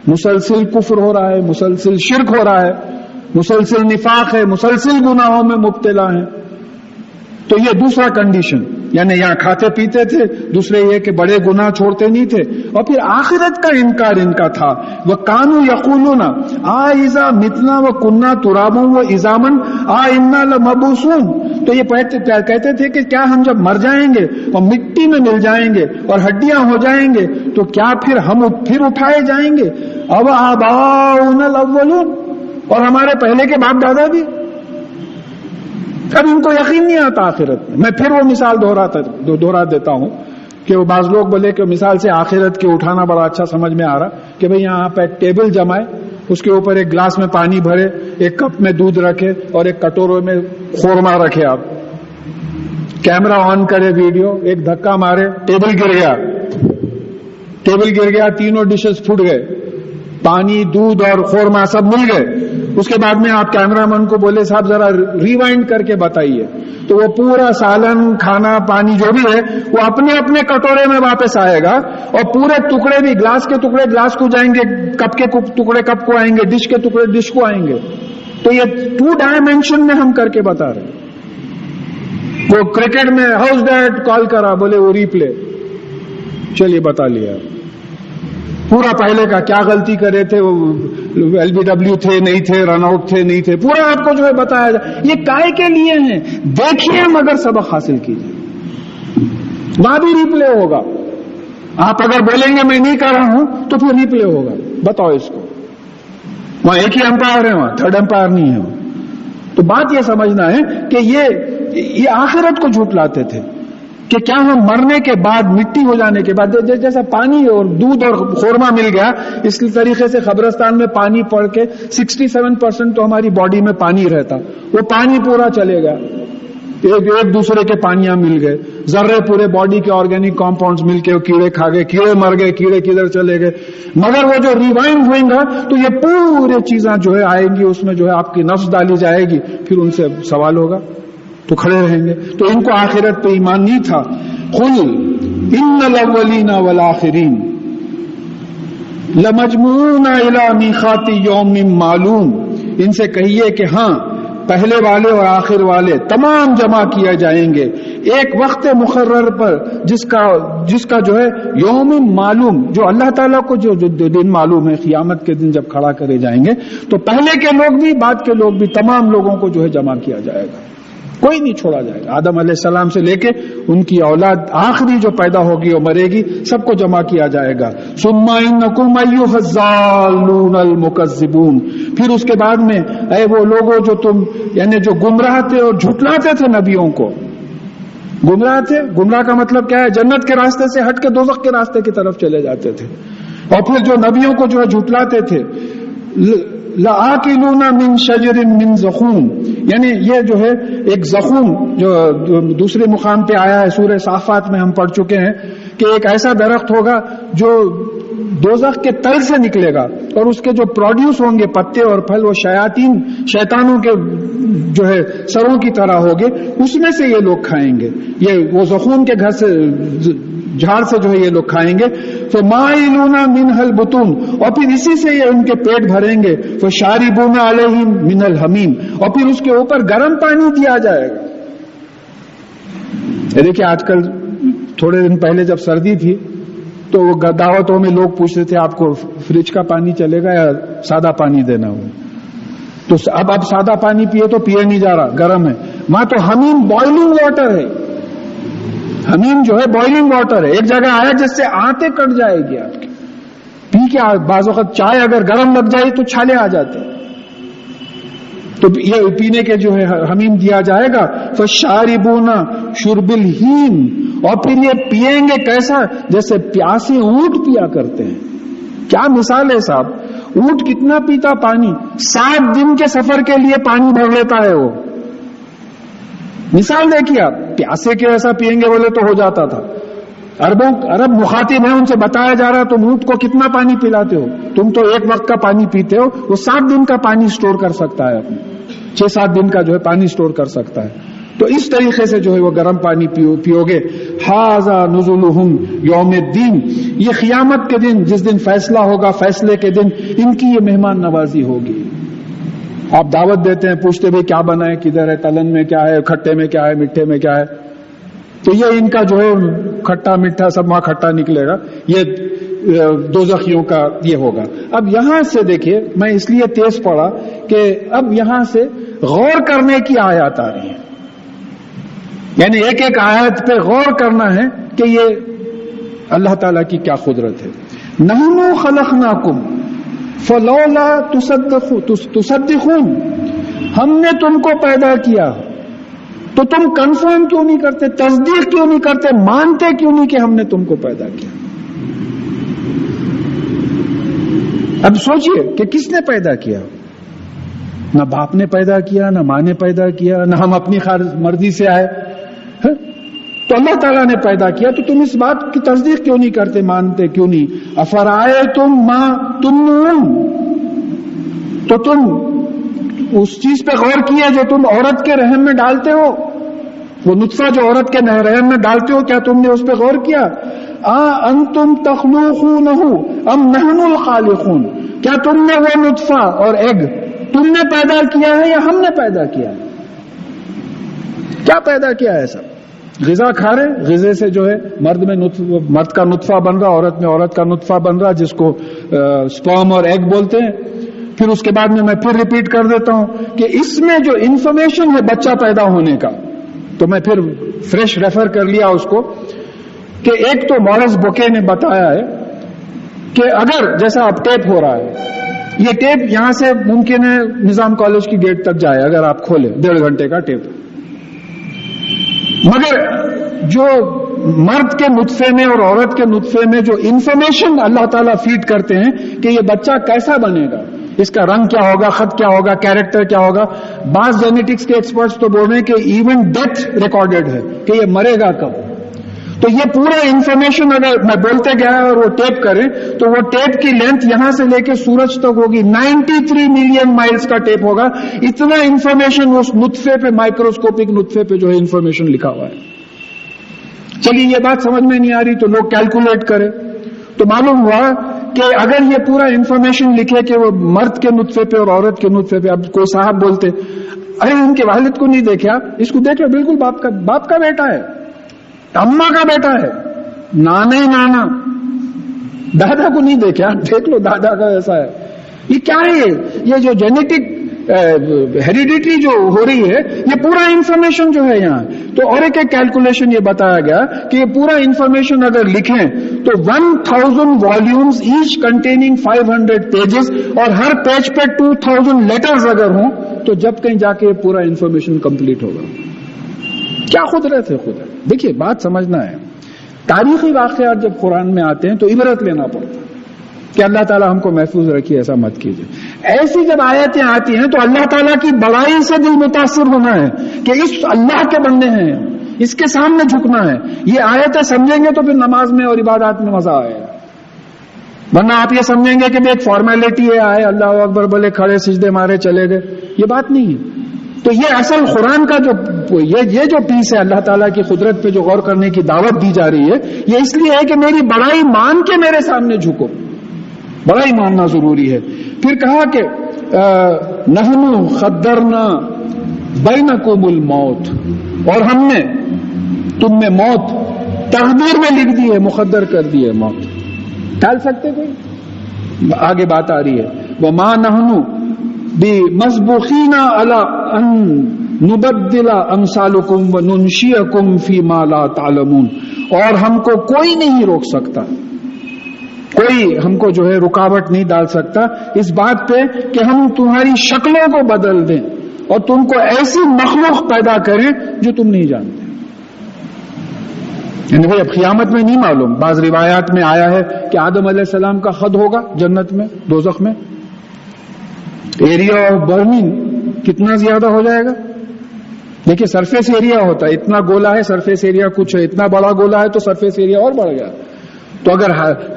مسلسل کفر ہو رہا ہے، مسلسل شرک ہو رہا ہے، مسلسل نفاق ہے، مسلسل گناہوں میں مبتلا ہیں. تو یہ دوسرا کنڈیشن، یعنی یہاں کھاتے پیتے تھے، دوسرے یہ کہ بڑے گناہ چھوڑتے نہیں تھے، اور پھر آخرت کا انکار ان کا تھا. وَكَانُوا يَقُولُونَ آئِذَا مِتْنَا وَكُنَّا تُرَابًا وَعِظَامًا آئِنَّا لَمَبْعُوثُونَ، تو یہ کہتے تھے کہ کیا ہم جب مر جائیں گے اور مٹی میں مل جائیں گے اور ہڈیاں ہو جائیں گے تو کیا پھر ہم پھر اٹھائے جائیں گے؟ اب آباؤنا الاولون، اور ہمارے پہلے کے باپ دادا بھی. اب ان کو یقین نہیں آتا آخرت میں. میں پھر وہ مثال دہرا دیتا ہوں کہ وہ بعض لوگ بولے کہ مثال سے آخرت کے اٹھانا بڑا اچھا سمجھ میں آ رہا کہ بھئی یہاں پہ ایک ٹیبل جمائے، اس کے اوپر ایک گلاس میں پانی بھرے، ایک کپ میں دودھ رکھے اور ایک کٹورے میں خورما رکھے، آپ کیمرہ آن کرے، ویڈیو، ایک دھکا مارے، ٹیبل گر گیا، تینوں ڈشز پھٹ گئے، پانی، دودھ اور خورما سب مل گئے. اس کے بعد میں آپ کیمرہ مین کو بولے صاحب ذرا ریوائنڈ کر کے بتائیے، تو وہ پورا سالن، کھانا، پانی جو بھی ہے وہ اپنے اپنے کٹورے میں واپس آئے گا، اور پورے ٹکڑے بھی، گلاس کے ٹکڑے گلاس کو جائیں گے، کپ کے ٹکڑے کپ کو آئیں گے، ڈش کے ٹکڑے ڈش کو آئیں گے. تو یہ 2 ڈائمینشن میں ہم کر کے بتا رہے ہیں. وہ کرکٹ میں ہاؤس ڈیٹ کال کرا، بولے وہ ریپلے، چلیے بتا لیا پورا پہلے کا کیا غلطی کرے تھے، وہ LBW تھے نہیں تھے، رن آؤٹ تھے نہیں تھے، پورا آپ کو جو ہے بتایا جائے. یہ کائے کے لیے ہیں؟ دیکھیے مگر سبق حاصل کیجیے، وہاں بھی ریپلے ہوگا. آپ اگر بولیں گے میں نہیں کر رہا ہوں تو پھر ریپلے ہوگا. بتاؤ اس کو، وہاں ایک ہی امپائر ہے، وہاں تھرڈ امپائر نہیں ہے. تو بات یہ سمجھنا ہے کہ یہ آخرت کو جھٹلاتے تھے کہ کیا ہم مرنے کے بعد، مٹی ہو جانے کے بعد، جیسا پانی اور دودھ اور خورما مل گیا، اس طریقے سے قبرستان میں پانی پڑ کے 67% تو ہماری باڈی میں پانی رہتا، وہ پانی پورا چلے گا، ایک دوسرے کے پانیاں مل گئے، ذرے پورے باڈی کے آرگینک کمپاؤنڈز مل کے کیڑے کھا گئے، کیڑے مر گئے، کیڑے کدھر چلے گئے. مگر وہ جو ریوائنڈ ہوئیں گا تو یہ پورے چیزاں جو ہے آئیں گی، اس میں جو ہے آپ کی نفس ڈالی جائے گی، پھر ان سے سوال ہوگا تو کھڑے رہیں گے. تو ان کو آخرت پہ ایمان نہیں تھا. قل ان الاولین والآخرین لمجموعون الی میقات یوم معلوم، ان سے کہیے کہ ہاں پہلے والے اور آخر والے تمام جمع کیا جائیں گے ایک وقت مقرر پر، جس کا جو ہے یوم معلوم، جو اللہ تعالیٰ کو جو دن معلوم ہے، قیامت کے دن جب کھڑا کرے جائیں گے تو پہلے کے لوگ بھی بعد کے لوگ بھی تمام لوگوں کو جو ہے جمع کیا جائے گا، کوئی نہیں چھوڑا جائے گا. آدم علیہ السلام سے لے کے ان کی اولاد آخری جو پیدا ہوگی اور مرے گی، سب کو جمع کیا جائے گا. ثم انکم ایھا الضالون المکذبون، پھر اس کے بعد میں اے وہ لوگوں جو تم، یعنی جو گمراہ تھے اور جھٹلاتے تھے نبیوں کو. گمراہ تھے، گمراہ کا مطلب کیا ہے؟ جنت کے راستے سے ہٹ کے دوزخ کے راستے کی طرف چلے جاتے تھے. اور پھر جو نبیوں کو جو ہے جھٹلاتے تھے، لآکلون من شجر من زقوم، یعنی یہ جو ہے ایک زقوم، جو دوسرے مقام پہ آیا ہے سورہ صافات میں ہم پڑھ چکے ہیں کہ ایک ایسا درخت ہوگا جو دوزخ کے تل سے نکلے گا، اور اس کے جو پروڈیوس ہوں گے پتے اور پھل، وہ شیطانوں کے جو ہے سروں کی طرح ہوگے، اس میں سے یہ لوگ کھائیں گے. یہ وہ زقوم کے گھر سے جھاڑ سے جو ہے یہ لوگ کھائیں گے. فمائلون منها البطون, اور پھر اسی سے یہ ان کے پیٹ بھریں گے. فشاربون علیہم من الحمیم, اور پھر اس کے اوپر گرم پانی دیا جائے گا. دیکھیے آج کل تھوڑے دن پہلے جب سردی تھی تو دعوتوں میں لوگ پوچھ رہے تھے آپ کو فریج کا پانی چلے گا یا سادہ پانی دینا ہو, تو اب سادہ پانی پیے تو پیے نہیں جا رہا, گرم ہے. وہاں تو حمیم بوائلنگ واٹر ہے, حمیم جو ہے بوائلنگ واٹر ہے. ایک جگہ آیا جس سے آنتیں کٹ جائے گی آپ کی, پی کے بعض وقت چائے اگر گرم لگ جائے تو چھالے آ جاتے ہیں, تو یہ پینے کے جو ہے حمیم دیا جائے گا. فشاربون شرب الہیم, اور پھر یہ پیئیں گے کیسا, جیسے پیاسے اونٹ پیا کرتے ہیں. کیا مثال ہے صاحب, اونٹ کتنا پیتا پانی, 7 دن کے سفر کے لیے پانی بھر لیتا ہے وہ. مثال دیکھیے آپ, پیاسے کے ایسا پیئیں گے بولے تو ہو جاتا تھا. عرب مخاطب ہیں, ان سے بتایا جا رہا تم اونٹ کو کتنا پانی پلاتے ہو, تم تو ایک وقت کا پانی پیتے ہو, وہ 7 دن کا پانی سٹور کر سکتا ہے, 6-7 دن کا جو ہے پانی سٹور کر سکتا ہے. تو اس طریقے سے جو ہے وہ گرم پانی پیو گے. ھذا نزلہم یوم الدین, یہ قیامت کے دن جس دن فیصلہ ہوگا, فیصلے کے دن ان کی یہ مہمان نوازی ہوگی. آپ دعوت دیتے ہیں, پوچھتے بھائی کیا بنا ہے, کدھر ہے, تلن میں کیا ہے, کھٹے میں کیا ہے, میٹھے میں کیا ہے, تو یہ ان کا جو ہے کھٹا میٹھا سب وہاں کھٹا نکلے گا, یہ دوزخیوں کا یہ ہوگا. اب یہاں سے دیکھیے, میں اس لیے تیز پڑھا کہ اب یہاں سے غور کرنے کی آیات آ رہی ہیں, یعنی ایک ایک آیت پہ غور کرنا ہے کہ یہ اللہ تعالیٰ کی کیا قدرت ہے. نحن خلقناکم فلولا تصدقون, ہم نے تم کو پیدا کیا تو تم کنفرم کیوں نہیں کرتے, تصدیق کیوں نہیں کرتے, مانتے کیوں نہیں کہ ہم نے تم کو پیدا کیا. اب سوچئے کہ کس نے پیدا کیا, نہ باپ نے پیدا کیا, نہ ماں نے پیدا کیا, نہ ہم اپنی مرضی سے آئے, تو اللہ تعالیٰ نے پیدا کیا. تو تم اس بات کی تصدیق کیوں نہیں کرتے, مانتے کیوں نہیں. افرائیتم ما تمنون, تو تم اس چیز پہ غور کیا جو تم عورت کے رحم میں ڈالتے ہو, وہ نطفہ جو عورت کے رحم میں ڈالتے ہو, کیا تم نے اس پہ غور کیا. انتم تخلقونہ ام نحن الخالقون, کیا تم نے وہ نطفہ اور ایگ تم نے پیدا کیا ہے یا ہم نے پیدا کیا ہے. کیا پیدا کیا ہے سب, غذا کھا رہے, غذے سے جو ہے مرد کا نطفہ بن رہا, عورت میں عورت کا نطفہ بن رہا, جس کو سپرم اور ایگ بولتے ہیں. پھر اس کے بعد میں پھر ریپیٹ کر دیتا ہوں کہ اس میں جو انفارمیشن ہے بچہ پیدا ہونے کا, تو میں پھر فریش ریفر کر لیا اس کو کہ ایک تو مورس بوکے نے بتایا ہے کہ اگر جیسا اب ٹیپ ہو رہا ہے, یہ ٹیپ یہاں سے ممکن ہے نظام کالج کی گیٹ تک جائے اگر آپ کھولیں, 1.5 گھنٹے کا ٹیپ. مگر جو مرد کے نطفے میں اور عورت کے نطفے میں جو انفارمیشن اللہ تعالیٰ فیڈ کرتے ہیں کہ یہ بچہ کیسا بنے گا, اس کا رنگ کیا ہوگا, خط کیا ہوگا, کیریکٹر کیا ہوگا. بعض جینیٹکس کے ایکسپرٹس تو بول رہے ہیں کہ ایون ڈیتھ ریکارڈڈ ہے کہ یہ مرے گا کب. تو یہ پورا انفارمیشن اگر میں بولتے گیا اور وہ ٹیپ کریں تو وہ ٹیپ کی لینتھ یہاں سے لے کے سورج تک ہوگی, 93 ملین مائلز کا ٹیپ ہوگا. اتنا انفارمیشن اس نطفے پہ, مائکروسکوپک نطفے پہ جو ہے انفارمیشن لکھا ہوا ہے. چلیے یہ بات سمجھ میں نہیں آ رہی تو لوگ کیلکولیٹ کریں, تو معلوم ہوا کہ اگر یہ پورا انفارمیشن لکھے کہ وہ مرد کے نطفے پہ اور عورت کے نطفے پہ, اب کوئی صاحب بولتے ارے ان کے والد کو نہیں دیکھا, اس کو دیکھ لو بالکل باپ کا بیٹا ہے, اماں کا بیٹا ہے, نانا دادا کو نہیں دیکھا, دیکھ لو دادا کا ایسا ہے. یہ کیا ہے, یہ جو جینیٹک ہیریڈیٹی جو ہو رہی ہے, یہ پورا انفارمیشن جو ہے یہاں. تو اور ایک کیلکولیشن یہ بتایا گیا کہ یہ پورا انفارمیشن اگر لکھیں تو 1000 والیومز ایچ کنٹیننگ 500 پیجز, اور ہر پیج پہ 2000 لیٹرز اگر ہوں تو جب کہیں جا کے یہ پورا انفارمیشن کمپلیٹ ہوگا. کیا قدرت ہے خدا. دیکھیے بات سمجھنا ہے, تاریخی واقعات جب قرآن میں آتے ہیں تو عبرت لینا پڑتا ہے کہ اللہ تعالیٰ ہم کو محفوظ رکھیے, ایسا مت کیجیے. ایسی جب آیتیں آتی ہیں تو اللہ تعالیٰ کی بڑائی سے دل متاثر ہونا ہے کہ اس اللہ کے بندے ہیں, اس کے سامنے جھکنا ہے. یہ آیتیں سمجھیں گے تو پھر نماز میں اور عبادات میں مزہ آئے گا, ورنہ آپ یہ سمجھیں گے کہ ایک فارمیلٹی ہے, آئے اللہ اکبر بولے, کھڑے سجدے مارے چلے گئے. یہ بات نہیں ہے. تو یہ اصل قرآن کا یہ جو پیس ہے اللہ تعالیٰ کی قدرت پہ جو غور کرنے کی دعوت دی جا رہی ہے، یہ اس لیے ہے کہ میری بڑائی مان کے میرے سامنے جھکو، بڑائی ماننا ضروری ہے۔ پھر کہا کہ نحن قدرنا بینکم الموت، اور ہم نے تم میں موت تقدیر میں لکھ دی ہے، مقدر کر دی ہے موت، ٹال سکتے کوئی؟ آگے بات آ رہی ہے وما نحن بمسبوقین علی ان نبدل امثالکم وننشئکم فیما لا تعلمون، اور ہم کو کوئی نہیں روک سکتا، کوئی ہم کو جو ہے رکاوٹ نہیں ڈال سکتا اس بات پہ کہ ہم تمہاری شکلوں کو بدل دیں اور تم کو ایسی مخلوق پیدا کریں جو تم نہیں جانتے۔ یعنی بھائی اب قیامت میں نہیں معلوم، بعض روایات میں آیا ہے کہ آدم علیہ السلام کا خد ہوگا جنت میں، دوزخ میں، ایریا آف برننگ کتنا زیادہ ہو جائے گا۔ دیکھیے سرفیس ایریا ہوتا ہے، اتنا گولا ہے، سرفیس ایریا کچھ ہے، اتنا بڑا گولا ہے تو سرفیس ایریا اور بڑھ گیا، تو اگر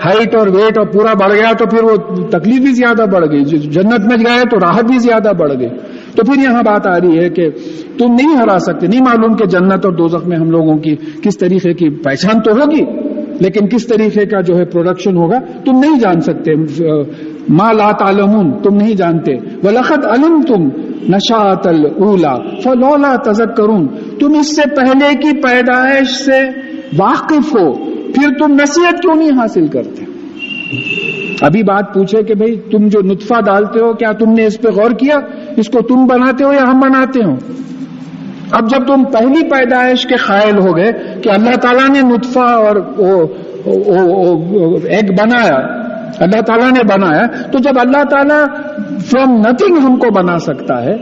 ہائٹ اور ویٹ اور پورا بڑھ گیا تو پھر وہ تکلیف بھی زیادہ بڑھ گئی، جنت میں گئے تو راحت بھی زیادہ بڑھ گئی۔ تو پھر یہاں بات آ رہی ہے کہ تم نہیں ہرا سکتے، نہیں معلوم کہ جنت اور دوزخ میں ہم لوگوں کی کس طریقے کی پہچان تو ہوگی، لیکن کس طریقے کا جو ہے پروڈکشن ہوگا تم نہیں جان سکتے۔ ما لا تعلمون، تم نہیں جانتے۔ وَلَقَدْ عَلِمْتُمْ نَشَأَةَ الْأُولَى فَلَوْلَا تَذَكَّرُونَ، تم اس سے پہلے کی پیدائش سے واقف ہو، پھر تم نصیحت کیوں نہیں حاصل کرتے؟ ابھی بات پوچھے کہ بھئی تم جو نطفہ ڈالتے ہو کیا تم نے اس پہ غور کیا؟ اس کو تم بناتے ہو یا ہم بناتے ہو؟ اب جب تم پہلی پیدائش کے قائل ہو گئے کہ اللہ تعالیٰ نے نطفہ اور ایک بنایا، اللہ تعالیٰ نے بنایا، تو جب اللہ تعالیٰ فرام نتھنگ ہم کو بنا سکتا ہے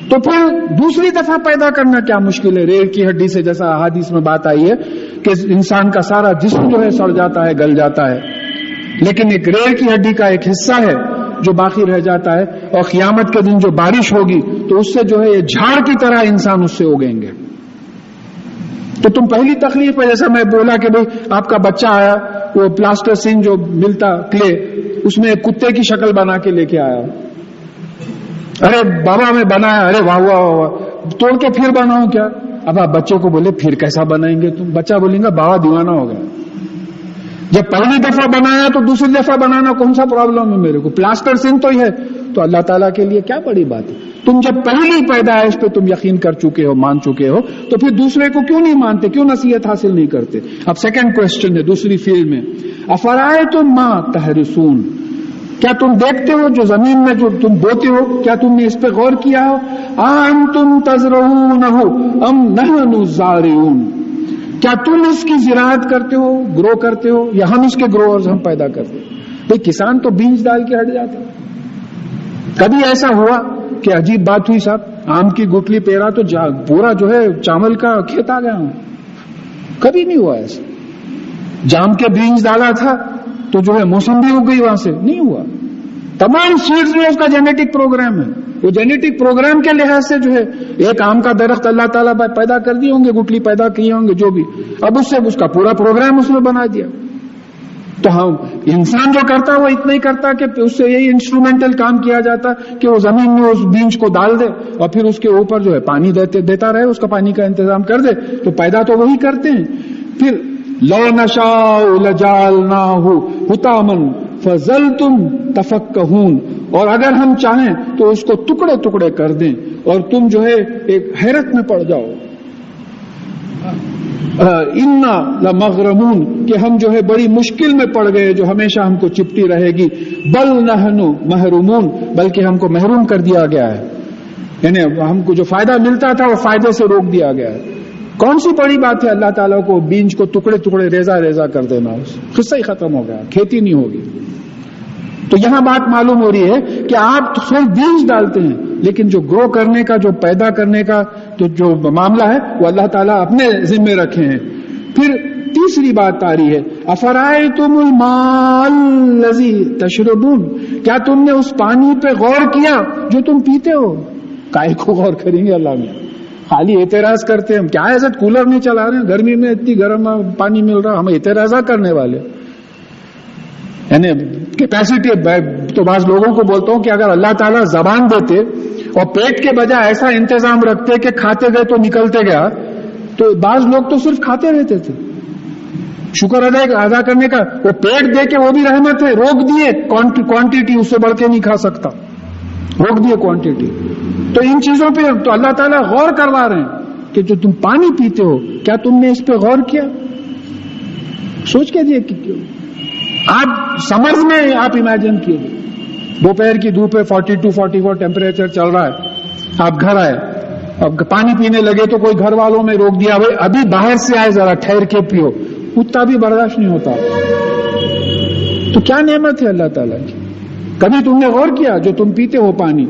تو پھر دوسری دفعہ پیدا کرنا کیا مشکل ہے؟ ریڑھ کی ہڈی سے، جیسا احادیث میں بات آئی ہے کہ انسان کا سارا جسم جو ہے سڑ جاتا ہے، گل جاتا ہے، لیکن ایک ریڑھ کی ہڈی کا ایک حصہ ہے جو باقی رہ جاتا ہے، اور قیامت کے دن جو بارش ہوگی تو اس سے جو ہے یہ جھاڑ کی طرح انسان اس سے اگیں گے۔ تو تم پہلی تخلیق پہ، جیسا میں بولا کہ بھئی آپ کا بچہ آیا، وہ پلاسٹر سین جو ملتا کلے، اس میں ایک کتے کی شکل بنا کے لے کے آیا، ارے بابا میں بنایا، ارے واہ واہ واہ، توڑ کے پھر بناؤں کیا؟ اب آپ بچے کو بولے پھر کیسا بنائیں گے تم؟ بچہ بولیں گا بابا دیوانہ ہو گیا، جب پہلی دفعہ بنایا تو دوسری دفعہ بنانا کون سا پرابلم ہے میرے کو؟ پلاسٹر سین تو ہی ہے، تو اللہ تعالیٰ کے لیے کیا بڑی بات ہے؟ تم جب پہلی پیدائش پہ تم یقین کر چکے ہو، مان چکے ہو، تو پھر دوسرے کو کیوں نہیں مانتے، کیوں نصیحت حاصل نہیں کرتے؟ اب سیکنڈ کوشچن ہے دوسری فیلڈ میں، افرائیتم ما تحرثون، کیا تم دیکھتے ہو جو زمین میں جو تم بوتے ہو، کیا تم نے اس پہ غور کیا ہو؟ انتم تزرعونہ ام نحن الزارعون، کیا تم اس کی زراعت کرتے ہو، گرو کرتے ہو، یا ہم اس کے گروورز ہم پیدا کرتے ہیں؟ بھئی کسان تو بیج ڈال کے ہٹ جاتا ہے۔ کبھی ایسا ہوا کہ عجیب بات ہوئی صاحب، آم کی گٹلی پیرا تو پورا جو ہے چاول کا کھیت آ گیا ہوں؟ کبھی نہیں ہوا ایسا۔ جام کے بیج ڈالا تھا تو جو ہے موسم بھی اگ گئی، وہاں سے نہیں ہوا۔ تمام سیڈز میں اس کا جینیٹک پروگرام ہے، وہ جینیٹک پروگرام کے لحاظ سے جو ہے ایک آم کا درخت اللہ تعالیٰ پیدا کر دیے ہوں گے، گٹلی پیدا کیے ہوں گے، جو بھی، اب اس سے اس کا پورا پروگرام اس میں بنا دیا۔ تو ہم انسان جو کرتا ہے وہ اتنا ہی کرتا کہ اس سے یہی انسٹرومنٹل کام کیا جاتا کہ وہ زمین میں اس بیج کو ڈال دے اور پھر اس کے اوپر جو ہے پانی دیتا رہے، اس کا پانی کا انتظام کر دے، تو پیدا تو وہی کرتے ہیں۔ پھر لو نشاء لجعلناہ حطاما فظلتم تفکہون، اور اگر ہم چاہیں تو اس کو ٹکڑے ٹکڑے کر دیں اور تم جو ہے ایک حیرت میں پڑ جاؤ۔ انا لمغرمون، کہ ہم جو ہے بڑی مشکل میں پڑ گئے جو ہمیشہ ہم کو چپٹی رہے گی۔ بل نحن محرومون، بلکہ ہم کو محروم کر دیا گیا ہے، یعنی ہم کو جو فائدہ ملتا تھا وہ فائدے سے روک دیا گیا ہے۔ کون سی بڑی بات ہے اللہ تعالیٰ کو بیج کو ٹکڑے ٹکڑے ریزہ ریزہ کر دینا؟ قصہ ہی ختم ہو گیا، کھیتی نہیں ہوگی۔ تو یہاں بات معلوم ہو رہی ہے کہ آپ صرف بیج ڈالتے ہیں، لیکن جو گرو کرنے کا، جو پیدا کرنے کا تو جو معاملہ ہے وہ اللہ تعالیٰ اپنے ذمے رکھے ہیں۔ پھر تیسری بات آ رہی ہے، افرائیتم الماء الذی تشربون، کیا تم نے اس پانی پہ غور کیا جو تم پیتے ہو؟ کائے کو غور کریں گے اللہ میں؟ خالی اعتراض کرتے ہیں ہم، کیا حضرت کولر نہیں چلا رہے ہیں، گرمی میں اتنی گرم پانی مل رہا، ہم اعتراض کرنے والے؟ یعنی کیپیسٹی تو بعض لوگوں کو بولتا ہوں کہ اگر اللہ تعالیٰ زبان دیتے اور پیٹ کے بجائے ایسا انتظام رکھتے کہ کھاتے گئے تو نکلتے گیا، تو بعض لوگ تو صرف کھاتے رہتے تھے. شکر ادا کرنے کا وہ پیٹ دے کے وہ بھی رحمت ہے. روک دیے کوانٹٹی، اس سے بڑھ کے نہیں کھا سکتا، روک دیے کوانٹٹی. تو ان چیزوں پہ تو اللہ تعالیٰ غور کروا رہے ہیں کہ جو تم پانی پیتے ہو کیا تم نے اس پہ غور کیا؟ سوچ کے دیکھیے. آپ سمرز میں آپ امیجن کیجیے، دوپہر کی دھوپ ہے، 42-44 ٹیمپریچر چل رہا ہے، آپ گھر آئے، اب پانی پینے لگے تو کوئی گھر والوں میں روک دیا، بھائی ابھی باہر سے آئے ذرا ٹھہر کے پیو، اتنا بھی برداشت نہیں ہوتا. تو کیا نعمت ہے اللہ تعالیٰ کی. کبھی تم نے غور کیا جو تم پیتے ہو پانی؟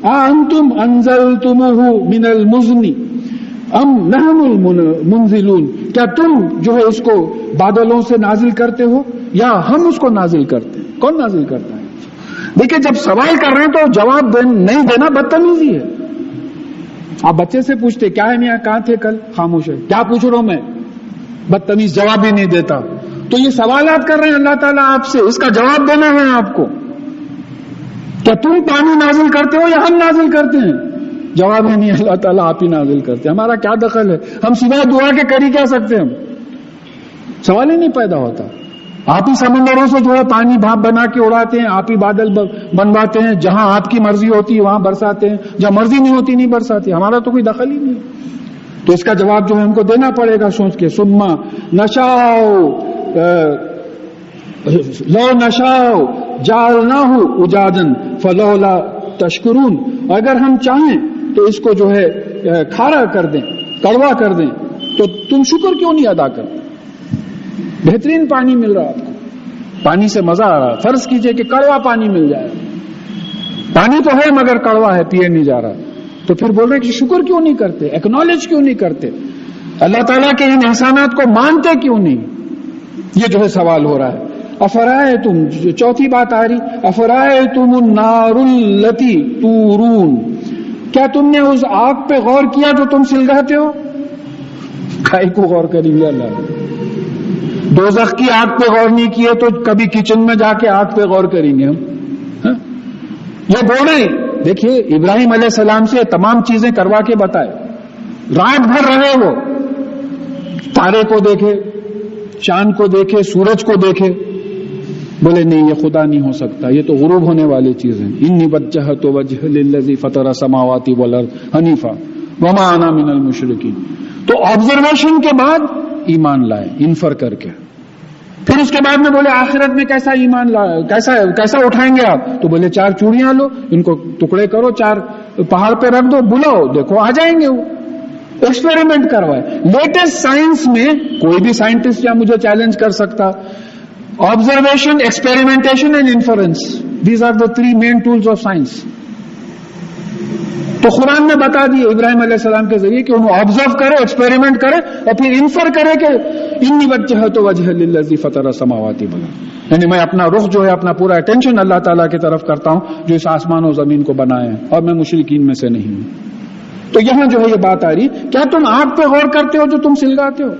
انتم انزلتموہ من المزن ام نحن المنزلون، کیا تم جو ہے اس کو بادلوں سے نازل کرتے ہو یا ہم اس کو نازل کرتے ہیں؟ کون نازل کرتا ہے؟ دیکھیں جب سوال کر رہے ہیں تو جواب نہیں دینا بدتمیزی ہے. آپ بچے سے پوچھتے کیا ہے میاں کہاں تھے کل، خاموش ہے. کیا پوچھ رہا ہوں میں، بدتمیز جواب ہی نہیں دیتا. تو یہ سوالات کر رہے ہیں اللہ تعالیٰ آپ سے، اس کا جواب دینا ہے آپ کو. کیا تم پانی نازل کرتے ہو یا ہم نازل کرتے ہیں؟ جواب ہے نہیں، اللہ تعالیٰ آپ ہی نازل کرتے ہیں. ہمارا کیا دخل ہے؟ ہم سوائے دعا کے کر ہی کیا سکتے ہیں؟ سوال ہی نہیں پیدا ہوتا. آپ ہی سمندروں سے جو ہے پانی بھاپ بنا کے اڑاتے ہیں، آپ ہی بادل بنواتے ہیں، جہاں آپ کی مرضی ہوتی ہے وہاں برساتے ہیں، جہاں مرضی نہیں ہوتی نہیں برساتے. ہمارا تو کوئی دخل ہی نہیں. تو اس کا جواب جو ہے ہم کو دینا پڑے گا سوچ کے. ثم نشاء لو نشاء جعلناہ اجاجا فلولا تشکرون، اگر ہم چاہیں تو اس کو جو ہے کھارا کر دیں، کڑوا کر دیں، تو تم شکر کیوں نہیں ادا کرتے؟ بہترین پانی مل رہا آپ کو، پانی سے مزہ آ رہا. فرض کیجئے کہ کڑوا پانی مل جائے، پانی تو ہے مگر کڑوا ہے، پیے نہیں جا رہا، تو پھر بول رہے کہ شکر کیوں نہیں کرتے، ایکنالج کیوں نہیں کرتے، اللہ تعالیٰ کے ان احسانات کو مانتے کیوں نہیں؟ یہ جو ہے سوال ہو رہا ہے. افرائیتم، چوتھی بات آ رہی، افرائیتم النار التی تورون، کیا تم نے اس آگ پہ غور کیا جو تم سلگاتے ہو؟ کائی کو غور کریں گے اللہ؟ دوزخ کی آگ پہ غور نہیں کیے تو کبھی کچن میں جا کے آگ پہ غور کریں گے ہم؟ یہ بول رہے دیکھیے ابراہیم علیہ السلام سے تمام چیزیں کروا کے بتائے، رات بھر رہے، وہ تارے کو دیکھے، چاند کو دیکھے، سورج کو دیکھے، بولے نہیں یہ خدا نہیں ہو سکتا، یہ تو غروب ہونے والی چیز ہے. انی وجہت وجہ للذی فطر السماوات والارض حنیفا وما انا من المشرکین. تو آبزرویشن کے بعد ایمان لائے، انفر کر کے. پھر اس کے بعد میں بولے آخرت میں کیسا ایمان لائے، کیسا اٹھائیں گے آپ؟ تو بولے 4 چوڑیاں لو، ان کو ٹکڑے کرو، 4 پہاڑ پہ رکھ دو، بلاؤ، دیکھو آ جائیں گے. وہ ایکسپیریمنٹ کروائے. لیٹسٹ سائنس میں کوئی بھی سائنٹسٹ یا مجھے چیلنج کر سکتا. Observation, experimentation and inference, these are the 3 main tools of science. تو قرآن نے بتا دی ابراہیم علیہ السلام کے ذریعے کہ انہوں آبزرو کرے، ایکسپیریمنٹ کرے اور پھر انفر کرے کہ انی وجہت وجہ للذی فطر السماوات والارض، یعنی میں اپنا رخ جو ہے، اپنا پورا اٹینشن اللہ تعالیٰ کی طرف کرتا ہوں جو اس آسمان و زمین کو بنائے ہیں، اور میں مشرکین میں سے نہیں ہوں. تو یہاں جو ہے یہ بات آ رہی، کیا تم آگ پہ غور کرتے ہو جو تم سلگاتے ہو؟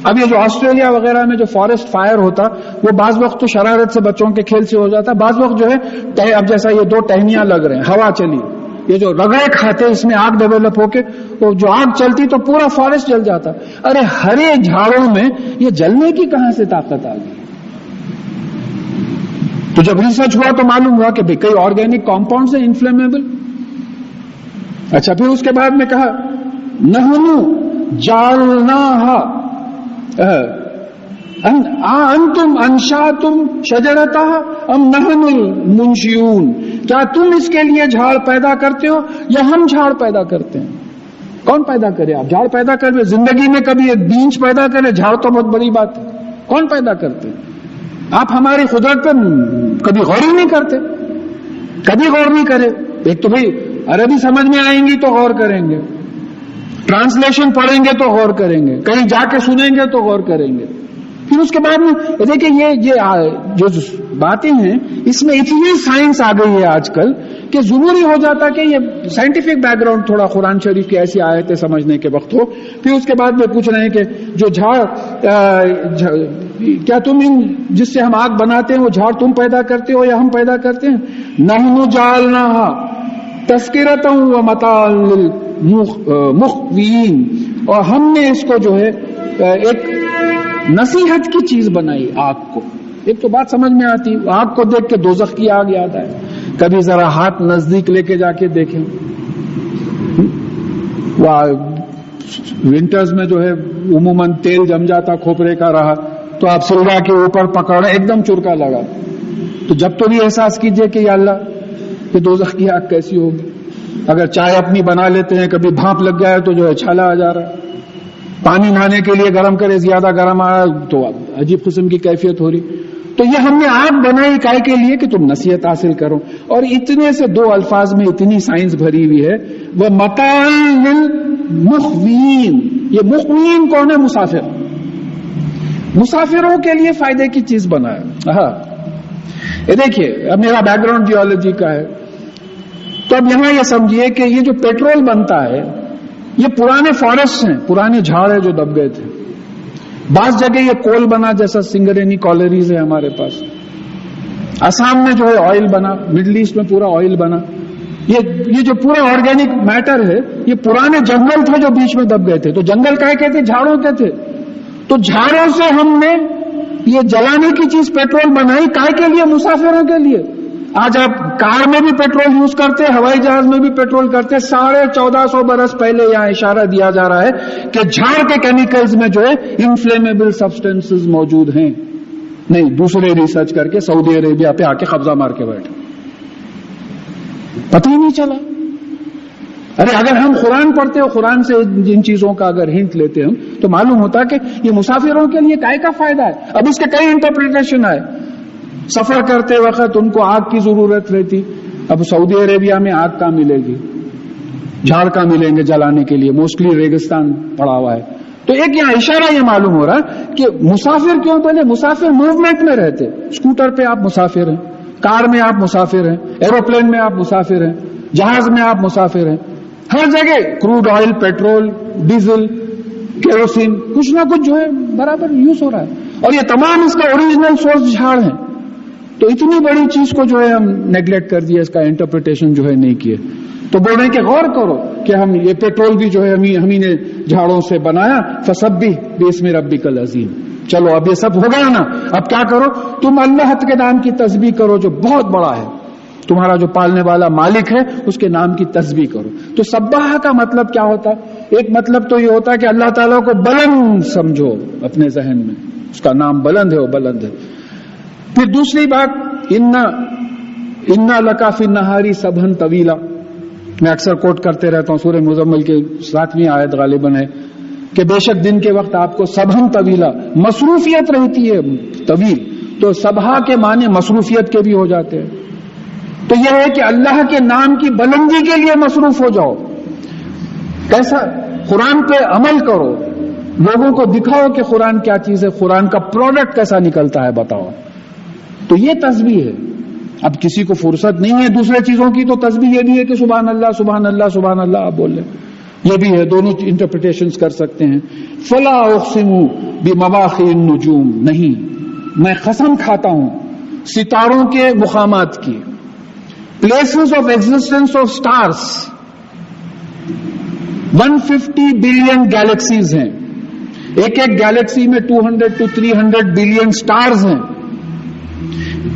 اب یہ جو آسٹریلیا وغیرہ میں جو فارسٹ فائر ہوتا، وہ بعض وقت تو شرارت سے بچوں کے کھیل سے ہو جاتا، بعض وقت جو ہے اب جیسا یہ 2 ٹہنیاں لگ رہے ہیں، ہوا چلی، یہ جو رگڑے کھاتے اس میں آگ ڈیولپ ہو کے وہ جو آگ چلتی تو پورا فارسٹ جل جاتا. ارے ہرے جھاڑوں میں یہ جلنے کی کہاں سے طاقت آ گئی؟ تو جب ریسرچ ہوا تو معلوم ہوا کہ کئی آرگینک کمپاؤنڈز ہیں انفلیمیبل. اچھا پھر اس کے بعد میں کہا نحن جعلناہا انتم انشاتم شجرتہا ام نحن المنشئون، کیا تم اس کے لیے جھاڑ پیدا کرتے ہو یا ہم جھاڑ پیدا کرتے ہیں؟ کون پیدا کرے؟ آپ جھاڑ پیدا کرے؟ زندگی میں کبھی ایک بینچ پیدا کرے؟ جھاڑ تو بہت بڑی بات ہے. کون پیدا کرتے ہیں؟ آپ ہماری قدرت پہ کبھی غور ہی نہیں کرتے، کبھی غور نہیں کرے. ایک تو بھئی عربی سمجھ میں آئیں گی تو غور کریں گے، ٹرانسلیشن پڑھیں گے تو غور کریں گے، کہیں جا کے سنیں گے تو غور کریں گے. پھر اس کے بعد میں دیکھیں یہ جو باتیں ہیں اس میں اتنی سائنس آ گئی ہے آج کل کہ ضروری ہو جاتا کہ یہ سائنٹیفک بیک گراؤنڈ تھوڑا قرآن شریف کی ایسی آیتیں سمجھنے کے وقت ہو. پھر اس کے بعد میں پوچھ رہے ہیں کہ جو کیا تم جس سے ہم آگ بناتے ہیں وہ جھاڑ تم پیدا کرتے ہو یا ہم پیدا کرتے ہیں؟ نحن جعلناہا تذکرۃ و متاع للمخوین، اور ہم نے اس کو جو ہے ایک نصیحت کی چیز بنائی آگ کو. ایک تو بات سمجھ میں آتی، آگ کو دیکھ کے دوزخ کی آگ یاد آئے. کبھی ذرا ہاتھ نزدیک لے کے جا کے دیکھیں، ونٹرز میں جو ہے عموماً تیل جم جاتا کھوپرے کا رہا تو آپ سلگا کے اوپر پکڑے ایک دم چرکا لگا، تو جب تو بھی احساس کیجئے کہ یا اللہ یہ دوزخ کی آگ کیسی ہوگی. اگر چائے اپنی بنا لیتے ہیں کبھی بھانپ لگ گیا ہے تو جو ہے چھالا آ جا رہا ہے. پانی نہانے کے لیے گرم کرے زیادہ گرم آیا تو عجیب قسم کی کیفیت ہو رہی. تو یہ ہم نے آگ بنائی کائے کے لیے کہ تم نصیحت حاصل کرو. اور اتنے سے دو الفاظ میں اتنی سائنس بھری ہوئی ہے. وہ متاع للمخوین، یہ مخوین کون ہے؟ مسافر. مسافروں کے لیے فائدے کی چیز بنایا. یہ دیکھیے اب میرا بیک گراؤنڈ جیولوجی کا ہے، تو اب یہاں یہ سمجھیے کہ یہ جو پیٹرول بنتا ہے یہ پرانے فارسٹ ہیں، پرانے جھاڑ ہیں جو دب گئے تھے. بعض جگہ یہ کول بنا جیسا سنگرینی کالریز ہے ہمارے پاس. آسام میں جو ہے آئل بنا، مڈل ایسٹ میں پورا آئل بنا. یہ جو پورا آرگینک میٹر ہے یہ پرانے جنگل تھے جو بیچ میں دب گئے تھے. تو جنگل کہے کہتے جھاڑوں کے تھے، تو جھاڑوں سے ہم نے یہ جلانے کی چیز پیٹرول بنائی کائے کے لیے؟ مسافروں کے لیے. آج آپ کار میں بھی پیٹرول یوز کرتے، ہوائی جہاز میں بھی پیٹرول کرتے. 1450 برس پہلے یہاں اشارہ دیا جا رہا ہے کہ جھاڑ کے کیمیکلز میں جو ہے انفلیمیبل سبسٹینسز موجود ہیں. نہیں، دوسرے ریسرچ کر کے سعودی عربیہ پہ آ کے قبضہ مار کے بیٹھے، پتہ ہی نہیں چلا. ارے اگر ہم قرآن پڑھتے ہو، قرآن سے جن چیزوں کا اگر ہنٹ لیتے ہم تو معلوم ہوتا کہ یہ مسافروں کے لیے کائے کا فائدہ ہے. اب اس کے کئی انٹرپریٹیشن آئے. سفر کرتے وقت ان کو آگ کی ضرورت رہتی. اب سعودی عربیہ میں آگ کہاں ملے گی؟ جھاڑ کہاں ملیں گے جلانے کے لیے؟ موسٹلی ریگستان پڑا ہوا ہے. تو ایک یہاں اشارہ یہ معلوم ہو رہا ہے کہ مسافر کیوں بنے؟ مسافر موومنٹ میں رہتے. اسکوٹر پہ آپ مسافر ہیں، کار میں آپ مسافر ہیں، ایروپلین میں آپ مسافر ہیں، جہاز میں آپ مسافر ہیں. ہر جگہ crude oil, petrol, diesel, kerosene کچھ نہ کچھ جو ہے برابر یوز ہو رہا ہے. اور یہ تمام اس کا اوریجنل سورس جھاڑ ہیں. تو اتنی بڑی چیز کو جو ہے ہم نیگلیکٹ کر دیا، اس کا انٹرپریٹیشن جو ہے نہیں کیے. تو بول رہے ہیں کہ غور کرو کہ ہم یہ پیٹرول بھی جو ہے ہمیں نے جھاڑوں سے بنایا. فسبح باسم ربک العظیم. چلو اب یہ سب ہو گیا نا، اب کیا کرو؟ تم اللہ کے نام کی تسبیح کرو جو بہت بڑا ہے. تمہارا جو پالنے والا مالک ہے اس کے نام کی تسبیح کرو. تو سبح کا مطلب کیا ہوتا ہے؟ ایک مطلب تو یہ ہوتا ہے کہ اللہ تعالیٰ کو بلند سمجھو اپنے ذہن میں، اس کا نام بلند ہے، وہ بلند ہے. پھر دوسری بات، انا لکا فی النہاری سبحن طویلا. میں اکثر کوٹ کرتے رہتا ہوں، سورہ مزمل کے 7ویں آیت غالباً ہے کہ بے شک دن کے وقت آپ کو سبحن طویلا، مصروفیت رہتی ہے طویل. تو سبحہ کے معنی مصروفیت کے بھی ہو جاتے ہیں. تو یہ ہے کہ اللہ کے نام کی بلندی کے لیے مصروف ہو جاؤ. کیسا؟ قرآن پہ عمل کرو، لوگوں کو دکھاؤ کہ قرآن کیا چیز ہے، قرآن کا پروڈکٹ کیسا نکلتا ہے بتاؤ. تو یہ تسبیح ہے. اب کسی کو فرصت نہیں ہے دوسرے چیزوں کی تو تسبیح یہ بھی ہے کہ سبحان اللہ سبحان اللہ سبحان اللہ آپ بول لیں. یہ بھی ہے، دونوں انٹرپریٹیشنز کر سکتے ہیں. فلا اقسم بمواقع النجوم، نہیں میں قسم کھاتا ہوں ستاروں کے مقامات کی. Places of existence of stars. 150 billion galaxies ہیں. ایک ایک گیلیکسی میں 200 to 300 بلین سٹارز ہیں.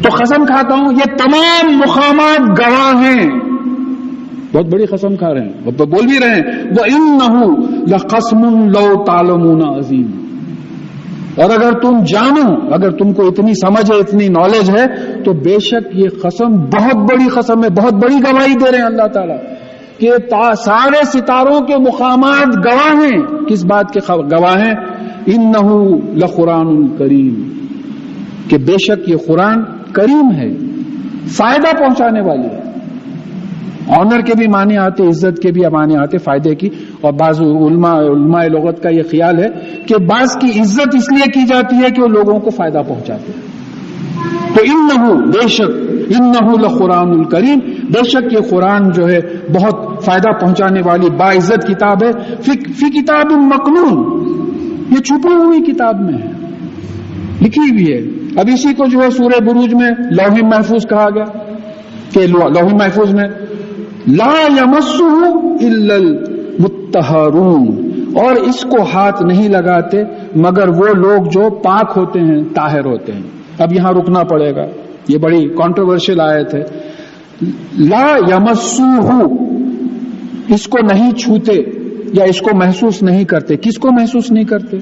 تو قسم کھاتا ہوں یہ تمام مقامات گواہ ہیں. بہت بڑی قسم کھا رہے ہیں، بول بھی رہے ہیں وَإِنَّهُ لَقَسْمٌ لَوْ تَعْلَمُونَ عَظِيمٌ. اور اگر تم جانو، اگر تم کو اتنی سمجھ ہے، اتنی نالج ہے، تو بے شک یہ قسم بہت بڑی قسم ہے. بہت بڑی گواہی دے رہے ہیں اللہ تعالیٰ کہ سارے ستاروں کے مقامات گواہ ہیں. کس بات کے گواہ ہیں؟ إِنَّهُ لَقُرْآنٌ كَرِيمٌ، کہ بے شک یہ قرآن کریم ہے، فائدہ پہنچانے والی ہے. آنر کے بھی معنی آتے، عزت کے بھی معنی آتے، فائدے کی. اور بعض علماء لغت کا یہ خیال ہے کہ بعض کی عزت اس لیے کی جاتی ہے کہ وہ لوگوں کو فائدہ پہنچاتے ہیں. تو بے شک لقرآن الکریم، بے شک یہ قرآن جو ہے بہت فائدہ پہنچانے والی باعزت کتاب ہے. فی کتاب مکنون، یہ چھپی ہوئی کتاب میں ہے، لکھی ہوئی ہے. اب اسی کو جو ہے سورہ بروج میں لوح محفوظ کہا گیا کہ لوح محفوظ میں لا یمسہ الا المطہرون، اور اس کو ہاتھ نہیں لگاتے مگر وہ لوگ جو پاک ہوتے ہیں، طاہر ہوتے ہیں۔ اب یہاں رکنا پڑے گا، یہ بڑی کنٹروورشل آیت ہے۔ لا یمسہ، اس کو نہیں چھوتے یا اس کو محسوس نہیں کرتے۔ کس کو محسوس نہیں کرتے؟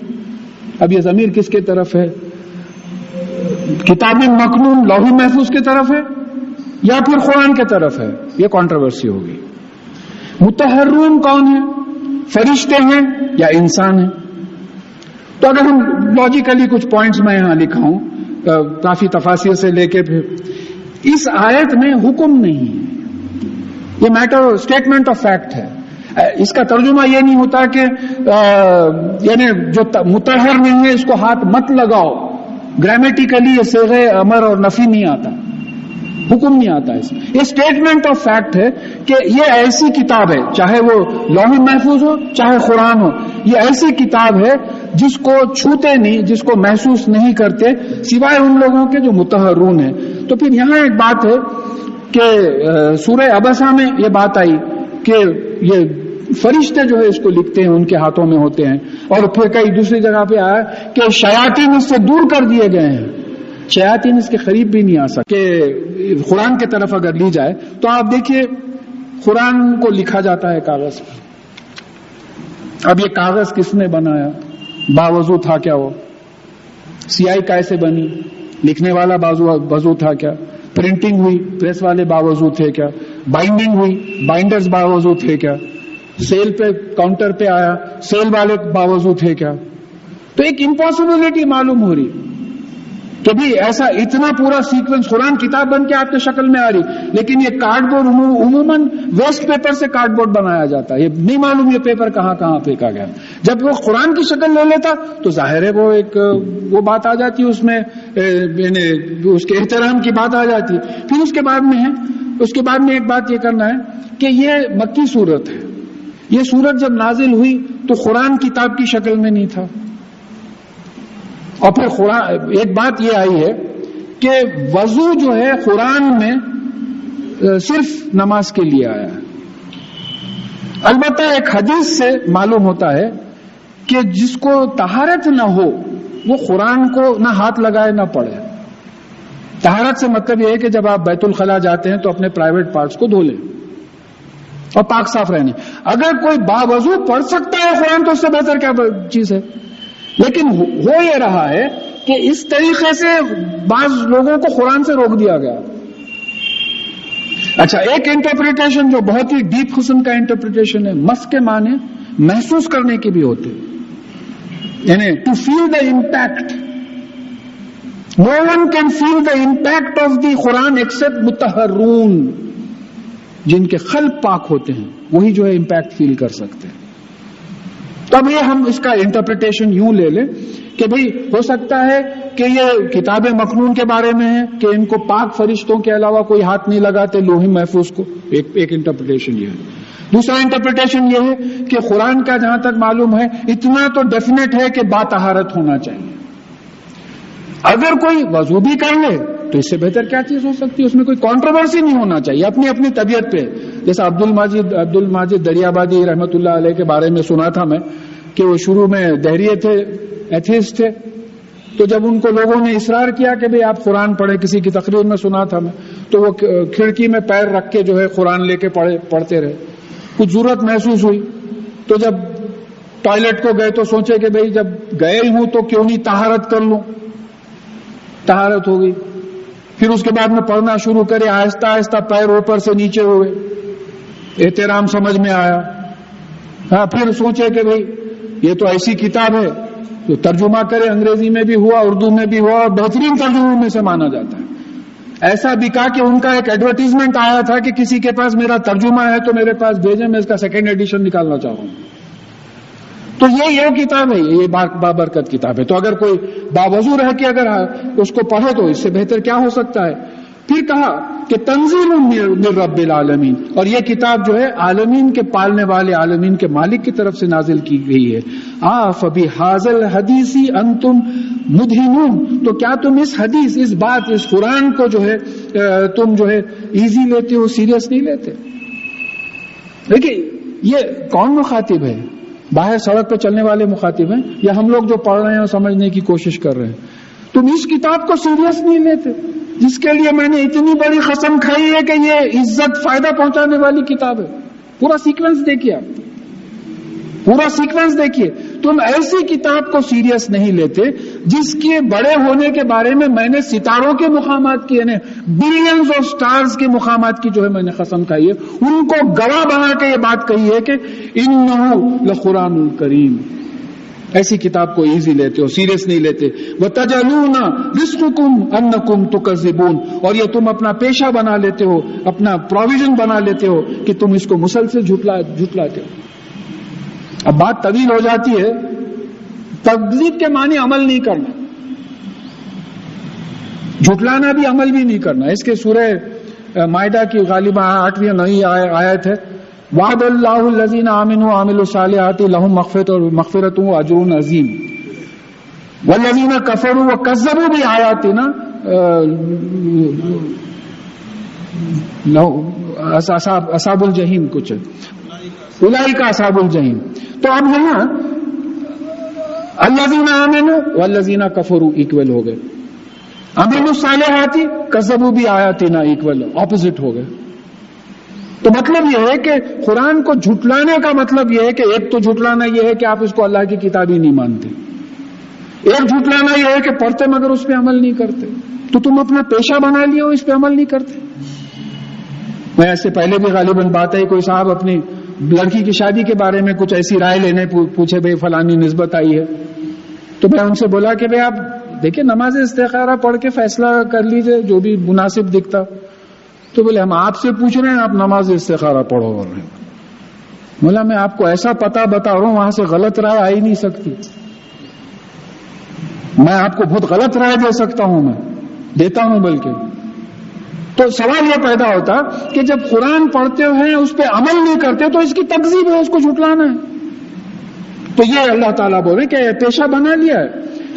اب یہ ضمیر کس کے طرف ہے؟ کتاب مکنون لوح محفوظ کی طرف ہے یا پھر قرآن کی طرف ہے؟ یہ کنٹروورسی ہوگی۔ مطہرون کون ہے؟ فرشتے ہیں یا انسان ہیں؟ تو اگر ہم لاجیکلی کچھ پوائنٹس میں یہاں لکھا ہوں کافی تفاصیر سے لے کے، پھر اس آیت میں حکم نہیں ہے، یہ میٹر اسٹیٹمنٹ آف فیکٹ ہے۔ اس کا ترجمہ یہ نہیں ہوتا کہ یعنی جو مطہر نہیں ہے اس کو ہاتھ مت لگاؤ، گرامیٹیکلی یہ صیغہ امر اور نفی نہیں آتا، حکم نہیں آتا اس میں۔ یہ اسٹیٹمنٹ آف فیکٹ ہے کہ یہ ایسی کتاب ہے، چاہے وہ لوح محفوظ ہو چاہے قرآن ہو، یہ ایسی کتاب ہے جس کو چھوتے نہیں، جس کو محسوس نہیں کرتے سوائے ان لوگوں کے جو مطہرون ہیں۔ تو پھر یہاں ایک بات ہے کہ سورہ عبسہ میں یہ بات آئی کہ یہ فرشتے جو ہے اس کو لکھتے ہیں، ان کے ہاتھوں میں ہوتے ہیں، اور پھر کئی دوسری جگہ پہ آیا کہ شیاطین اس سے دور کر دیے گئے ہیں، شیاطین اس کے قریب بھی نہیں آ سکتے۔ قرآن کی طرف اگر لی جائے تو آپ دیکھیے قرآن کو لکھا جاتا ہے کاغذ پر۔ اب یہ کاغذ کس نے بنایا؟ باوضو تھا کیا؟ وہ سیاہی کیسے بنی؟ لکھنے والا باوضو تھا کیا؟ پرنٹنگ ہوئی، پریس والے باوضو تھے کیا؟ بائنڈنگ ہوئی، بائنڈرز باوضو تھے کیا؟ سیل پہ کاؤنٹر پہ آیا، سیل والے باوضو تھے کیا؟ تو ایک امپاسبلٹی معلوم ہو رہی کہ بھی ایسا اتنا پورا سیکوینس قرآن کتاب بن کے آپ کے شکل میں آ رہی، لیکن یہ کارڈ بورڈ عموماً ویسٹ پیپر سے کارڈ بورڈ بنایا جاتا ہے، یہ نہیں معلوم یہ پیپر کہاں کہاں پھینکا گیا۔ جب وہ قرآن کی شکل لے لیتا تو ظاہر ہے وہ بات آ جاتی، اس میں یعنی اس کے احترام کی بات آ جاتی۔ پھر اس کے بعد میں ایک بات یہ کرنا ہے کہ یہ مکی صورت ہے، یہ صورت جب نازل ہوئی تو قرآن کتاب کی شکل میں نہیں تھا، اور پھر قرآن ایک بات یہ آئی ہے کہ وضو جو ہے قرآن میں صرف نماز کے لیے آیا ہے۔ البتہ ایک حدیث سے معلوم ہوتا ہے کہ جس کو طہارت نہ ہو وہ قرآن کو نہ ہاتھ لگائے نہ پڑھے۔ طہارت سے مطلب یہ ہے کہ جب آپ بیت الخلا جاتے ہیں تو اپنے پرائیویٹ پارٹس کو دھو لیں اور پاک صاف رہنے۔ اگر کوئی باوضو پڑھ سکتا ہے قرآن تو اس سے بہتر کیا چیز ہے؟ لیکن ہو یہ رہا ہے کہ اس طریقے سے بعض لوگوں کو قرآن سے روک دیا گیا۔ اچھا، ایک انٹرپریٹیشن جو بہت ہی ڈیپ قسم کا انٹرپریٹیشن ہے، مس کے معنی محسوس کرنے کے بھی ہوتے، یعنی to feel the impact. No one can feel the impact of the Quran except مطہرون، جن کے قلب پاک ہوتے ہیں وہی جو ہے امپیکٹ فیل کر سکتے ہیں۔ تو اب یہ ہم اس کا انٹرپریٹیشن یوں لے لیں کہ بھئی ہو سکتا ہے کہ یہ کتاب مکنون کے بارے میں ہے کہ ان کو پاک فرشتوں کے علاوہ کوئی ہاتھ نہیں لگاتے لوح محفوظ کو، ایک انٹرپریٹیشن یہ ہے۔ دوسرا انٹرپریٹیشن یہ ہے کہ قرآن کا جہاں تک معلوم ہے اتنا تو ڈیفینیٹ ہے کہ باطہارت ہونا چاہیے، اگر کوئی وضو بھی کر لے تو اس سے بہتر کیا چیز ہو سکتی ہے؟ اس میں کوئی کنٹروورسی نہیں ہونا چاہیے، اپنی اپنی طبیعت پہ۔ جیسا عبد الماجد دریابادی رحمۃ اللہ علیہ کے بارے میں سنا تھا میں کہ وہ شروع میں دہریے تھے، ایتھیسٹ تھے، تو جب ان کو لوگوں نے اصرار کیا کہ بھئی آپ قرآن پڑھیں، کسی کی تقریر میں سنا تھا میں، تو وہ کھڑکی میں پیر رکھ کے جو ہے قرآن لے کے پڑھتے رہے۔ کچھ ضرورت محسوس ہوئی تو جب ٹوائلٹ کو گئے تو سوچے کہ بھئی جب گئے ہوں تو کیوں نہیں طہارت کر لوں، طہارت ہو گئی۔ پھر اس کے بعد میں پڑھنا شروع کرے، آہستہ آہستہ پیر اوپر سے نیچے ہوئے، احترام سمجھ میں آیا۔ ہاں، پھر سوچے کہ بھئی یہ تو ایسی کتاب ہے تو ترجمہ کرے، انگریزی میں بھی ہوا، اردو میں بھی ہوا، اور بہترین ترجموں میں سے مانا جاتا ہے۔ ایسا بھی کہا کہ ان کا ایک ایڈورٹیزمنٹ آیا تھا کہ کسی کے پاس میرا ترجمہ ہے تو میرے پاس بھیجیں، میں اس کا سیکنڈ ایڈیشن نکالنا چاہوں گا۔ تو یہ کتاب ہے، یہ بابرکت کتاب ہے۔ تو اگر کوئی باوضو رہ کے اگر اس کو پڑھے تو اس سے بہتر کیا ہو سکتا ہے؟ پھر کہا کہ تنزیل من رب العالمین، اور یہ کتاب جو ہے عالمین کے پالنے والے، عالمین کے مالک کی طرف سے نازل کی گئی ہے۔ فبہذا الحدیث انتم مدہنون، تو کیا تم اس حدیث، اس بات، اس قرآن کو جو ہے تم جو ہے ایزی لیتے ہو، سیریس نہیں لیتے؟ دیکھیے یہ کون مخاطب ہے؟ باہر سڑک پہ چلنے والے مخاطب ہیں یا ہم لوگ جو پڑھ رہے ہیں اور سمجھنے کی کوشش کر رہے ہیں؟ تم اس کتاب کو سیریس نہیں لیتے جس کے لیے میں نے اتنی بڑی قسم کھائی ہے کہ یہ عزت فائدہ پہنچانے والی کتاب ہے. پورا سیکوینس دیکھیے آپ، پورا سیکوینس دیکھیے. تم ایسی کتاب کو سیریس نہیں لیتے جس کے بڑے ہونے کے بارے میں نے ستاروں کے مقامات کی، یعنی بلینز آف سٹارز کے مقامات کی جو ہے میں نے قسم کھائی ہے، ان کو گواہ بنا کے یہ بات کہی ہے کہ انہ لقرآن کریم. ایسی کتاب کو ایزی لیتے ہو، سیریس نہیں لیتے. وَتَجَعَلُونَ رِزْقَكُمْ أَنَّكُمْ تُكَذِّبُونَ، اور یہ تم اپنا پیشہ بنا لیتے ہو، اپنا پروویژن بنا لیتے ہو کہ تم اس کو مسلسل جھٹلاتے ہو. اب بات طویل ہو جاتی ہے. تکذیب کے معنی عمل نہیں کرنا، جھٹلانا بھی عمل بھی نہیں کرنا. اس کے سورہ مائدہ کی غالباً 8ویں 9ویں آیت ہے، وعد اللہ الذین آمنوا وعملوا الصالحات لهم مغفرۃ واجر عظیم والذین کفروا وکذبوا بآیاتنا اصحاب الجحیم کچھ اولئک اصحاب الجحیم. تو اب یہاں الذین آمنوا والذین کفروا ایکول ہو گئے، عملوا الصالحات کذبوا بآیاتنا ایکول اپوزٹ ہو گئے. تو مطلب یہ ہے کہ قرآن کو جھٹلانے کا مطلب یہ ہے کہ ایک تو جھٹلانا یہ ہے کہ آپ اس کو اللہ کی کتاب ہی نہیں مانتے، ایک جھٹلانا یہ ہے کہ پڑھتے مگر اس پہ عمل نہیں کرتے. تو تم اپنا پیشہ بنا لیے ہو، اس پہ عمل نہیں کرتے. میں ایسے پہلے بھی غالباً بات ہے، کوئی صاحب اپنی لڑکی کی شادی کے بارے میں کچھ ایسی رائے لینے پوچھے، بھائی فلانی نسبت آئی ہے، تو میں ان سے بولا کہ بھائی آپ دیکھیں نماز استخارہ پڑھ کے فیصلہ کر لیجئے جو بھی مناسب دکھتا. تو بولے ہم آپ سے پوچھ رہے ہیں آپ نماز استخارہ پڑھو بول رہے ہیں. بولا میں آپ کو ایسا پتہ بتا رہا ہوں وہاں سے غلط رائے آ ہی نہیں سکتی، میں آپ کو بہت غلط رائے دے سکتا ہوں، میں دیتا ہوں بلکہ. تو سوال یہ پیدا ہوتا کہ جب قرآن پڑھتے ہیں اس پہ عمل نہیں کرتے تو اس کی تکذیب ہے، اس کو جھٹلانا ہے. تو یہ اللہ تعالیٰ بول رہے کہ پیشہ بنا لیا ہے.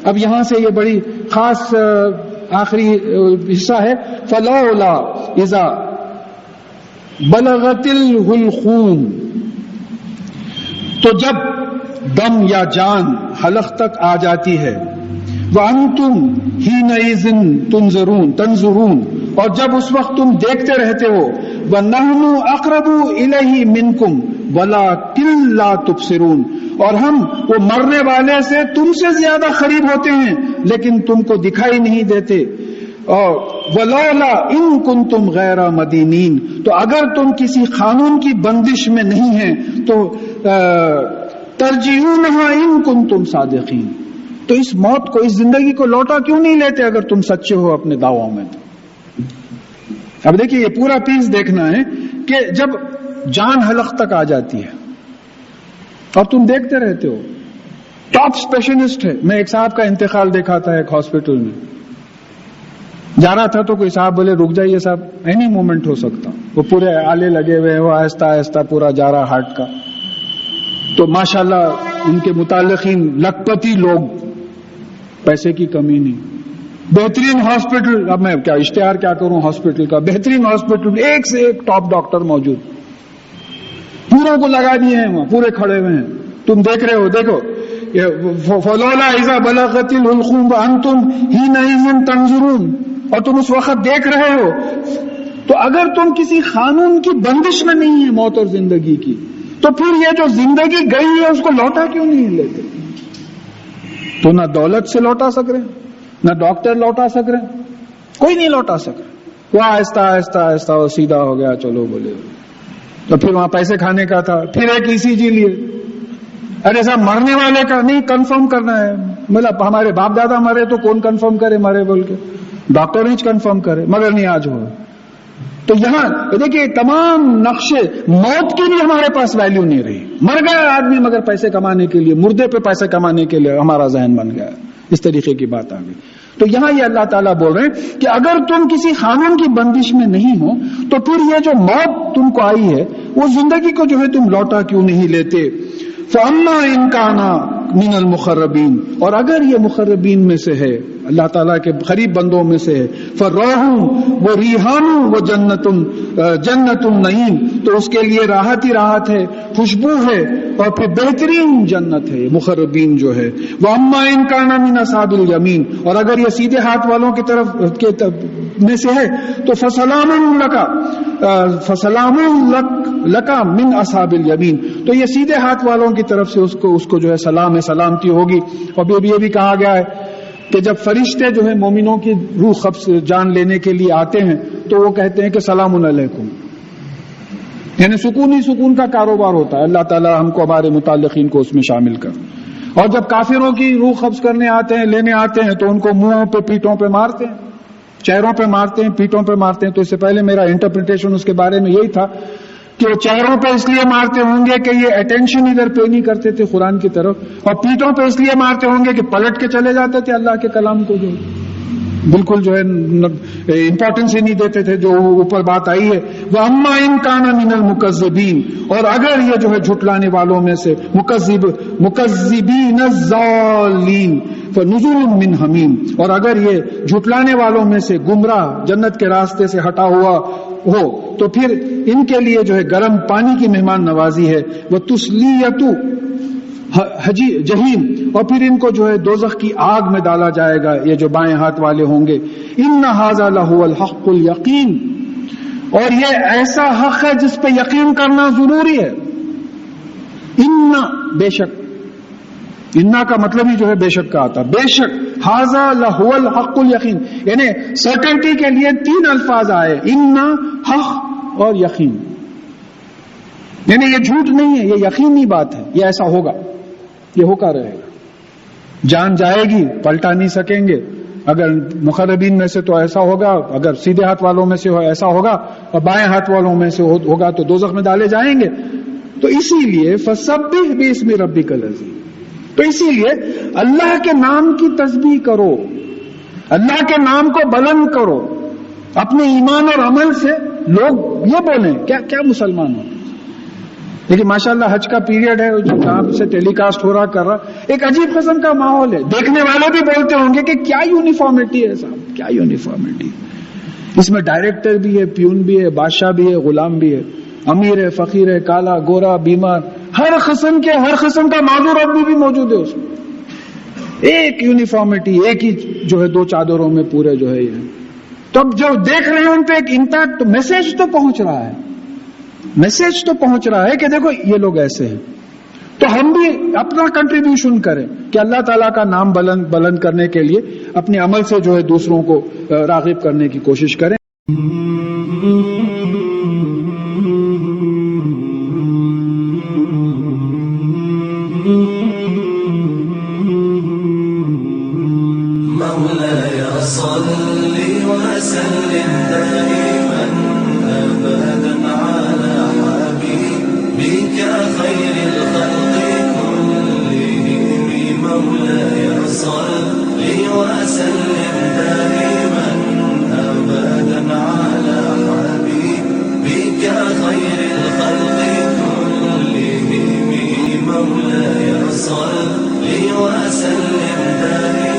اب یہاں سے یہ بڑی خاص آخری حصہ ہے، فلولا اذا بلغت الحلقوم، تو جب دم یا جان حلق تک آ جاتی ہے، وانتم حینئذ تنظرون، اور جب اس وقت تم دیکھتے رہتے ہو، وَنَحْنُ أَقْرَبُ إِلَيْهِ مِنْكُمْ وَلَٰكِن لَا تُبْصِرُونَ، اور ہم وہ مرنے والے سے تم سے زیادہ قریب ہوتے ہیں لیکن تم کو دکھائی نہیں دیتے. اور وَلَوْلَا إِن كُنتُمْ غَيْرَ مَدِينِينَ، تو اگر تم کسی قانون کی بندش میں نہیں ہیں تو ترجعونها إن كنتم صادقین، تو اس موت کو، اس زندگی کو لوٹا کیوں نہیں لیتے اگر تم سچے ہو اپنے دعووں میں. اب دیکھیے یہ پورا پیس دیکھنا ہے کہ جب جان حلق تک آ جاتی ہے اور تم دیکھتے رہتے ہو، ٹاپ اسپیشلسٹ ہے. میں ایک صاحب کا انتقال دیکھا تھا ایک ہاسپٹل میں، جا رہا تھا تو کوئی صاحب بولے رک جائیے صاحب اینی مومنٹ ہو سکتا. وہ پورے آلے لگے ہوئے، وہ آہستہ آہستہ پورا جا رہا ہارٹ کا. تو ماشاءاللہ ان کے متعلقین لکھپتی لوگ، پیسے کی کمی نہیں، بہترین ہاسپٹل. اب میں کیا اشتہار کیا کروں ہاسپٹل کا، بہترین ہاسپٹل، ایک سے ایک ٹاپ ڈاکٹر موجود، پوروں کو لگا دیے ہیں وہاں، پورے کھڑے ہوئے ہیں. تم دیکھ رہے ہو، دیکھو فلولا اذا بلغت الحلقوم وانتم حینئذ تنظرون، اور تم اس وقت دیکھ رہے ہو. تو اگر تم کسی قانون کی بندش میں نہیں ہے موت اور زندگی کی، تو پھر یہ جو زندگی گئی ہے اس کو لوٹا کیوں نہیں لیتے؟ تو نہ دولت سے لوٹا سک رہے، نہ ڈاکٹر لوٹا سک رہے، کوئی نہیں لوٹا سک رہا. وہ آہستہ آہستہ آہستہ وہ سیدھا ہو گیا، چلو بولے. تو پھر وہاں پیسے کھانے کا تھا، پھر ایک ECG لیے. ارے صاحب مرنے والے کا نہیں کنفرم کرنا ہے، مطلب ہمارے باپ دادا مرے تو کون کنفرم کرے مرے بول کے، ڈاکٹر ہی کنفرم کرے، مگر نہیں آج ہوا. تو یہاں دیکھیے تمام نقشے موت کی بھی ہمارے پاس ویلیو نہیں رہی. مر گیا آدمی مگر پیسے کمانے کے لیے، مردے پہ پیسے کمانے کے لیے ہمارا ذہن بن گیا، اس طریقے کی بات آ گئی. تو یہاں یہ اللہ تعالیٰ بول رہے ہیں کہ اگر تم کسی قانون کی بندش میں نہیں ہو تو پھر یہ جو موت تم کو آئی ہے وہ زندگی کو جو ہے تم لوٹا کیوں نہیں لیتے. فَأَمَّا إِن كَانَ مِنَ الْمُقَرَّبِينَ، اور اگر یہ مقربین میں سے ہے، اللہ تعالیٰ کے قریب بندوں میں سے ہے. فروح وہ ریحان وہ جنت النعیم، تو اس کے لیے راحت ہی راحت ہے، خوشبو ہے، اور پھر بہترین جنت ہے مقربین جو ہے. واما ان کان من اصحاب الیمین، اور اگر یہ سیدھے ہاتھ والوں کی طرف میں سے ہے تو فسلام لک من اصحاب الیمین، تو یہ سیدھے ہاتھ والوں کی طرف سے اس کو جو ہے سلام ہے، سلامتی ہوگی. اور یہ بھی کہا گیا ہے کہ جب فرشتے جو ہے مومنوں کی روح قبض جان لینے کے لیے آتے ہیں تو وہ کہتے ہیں کہ سلام علیکم، یعنی سکون ہی سکون کا کاروبار ہوتا ہے. اللہ تعالی ہم کو ہمارے متعلقین کو اس میں شامل کر. اور جب کافروں کی روح قبض کرنے آتے ہیں، لینے آتے ہیں، تو ان کو منہوں پہ پیٹوں پہ مارتے ہیں، چہروں پہ مارتے ہیں، پیٹوں پہ مارتے ہیں. تو اس سے پہلے میرا انٹرپریٹیشن اس کے بارے میں یہی تھا کہ وہ چہروں پہ اس لیے مارتے ہوں گے کہ یہ اٹینشن ادھر پے نہیں کرتے تھے قرآن کی طرف، اور پیٹوں پہ اس لیے مارتے ہوں گے کہ پلٹ کے چلے جاتے تھے اللہ کے کلام کو، جو بالکل جو ہے امپورٹنس ہی نہیں دیتے تھے جو اوپر بات آئی ہے. وَأَمَّا إِن كَانَ مِنَ الْمُكَذِّبِينَ، اور اگر یہ جو ہے جھٹلانے والوں میں سے مکذبین الضالین فَنُزُلٌ مِّنْ حَمِيمٍ، اور اگر یہ جھٹلانے والوں میں سے گمراہ جنت کے راستے سے ہٹا ہوا ہو تو پھر ان کے لیے جو ہے گرم پانی کی مہمان نوازی ہے. وَتُصْلِيَةُ جہیم، اور پھر ان کو جو ہے دوزخ کی آگ میں ڈالا جائے گا یہ جو بائیں ہاتھ والے ہوں گے. ان ھذا لہو الحق الیقین، اور یہ ایسا حق ہے جس پہ یقین کرنا ضروری ہے. ان بے شک، انا کا مطلب ہی جو ہے بے شک کا آتا، بے شک ھذا لہو الحق الیقین، یعنی سرٹنٹی کے لیے 3 الفاظ آئے، ان، حق اور یقین. یعنی یہ جھوٹ نہیں ہے، یہ یقینی بات ہے، یہ ایسا ہوگا، یہ ہو کر رہے گا. جان جائے گی، پلٹا نہیں سکیں گے. اگر مقربین میں سے تو ایسا ہوگا، اگر سیدھے ہاتھ والوں میں سے ایسا ہوگا، اور بائیں ہاتھ والوں میں سے ہوگا تو دوزخ میں ڈالے جائیں گے. تو اسی لیے فسبح باسم ربک العظیم، تو اسی لیے اللہ کے نام کی تسبیح کرو، اللہ کے نام کو بلند کرو. اپنے ایمان اور عمل سے لوگ یہ بولیں کیا مسلمان ہو. لیکن ماشاءاللہ حج کا پیریڈ ہے، جہاں سے ٹیلی کاسٹ ہو رہا کر رہا، ایک عجیب قسم کا ماحول ہے. دیکھنے والے بھی بولتے ہوں گے کہ کیا یونیفارمٹی ہے صاحب، کیا یونیفارمٹی. اس میں ڈائریکٹر بھی ہے، پیون بھی ہے، بادشاہ بھی ہے، غلام بھی ہے، امیر ہے، فقیر ہے، کالا گورا بیمار، ہر قسم کا معذور آدمی بھی موجود ہے اس میں. ایک یونیفارمٹی، ایک ہی جو ہے 2 چادروں میں پورے جو ہے یہ. تو اب جو دیکھ رہے ہیں ان پہ ایک امپیکٹ، میسج تو پہنچ رہا ہے، میسج تو پہنچ رہا ہے کہ دیکھو یہ لوگ ایسے ہیں. تو ہم بھی اپنا کنٹریبیوشن کریں کہ اللہ تعالیٰ کا نام بلند کرنے کے لیے اپنے عمل سے جو ہے دوسروں کو راغب کرنے کی کوشش کریں. مولاي صل وسلم دائما أبدا على حبيبك خير الخلق كلهم. مولاي صل وسلم دائما أبدا على حبيبك خير الخلق كلهم. مولاي صل وسلم دائما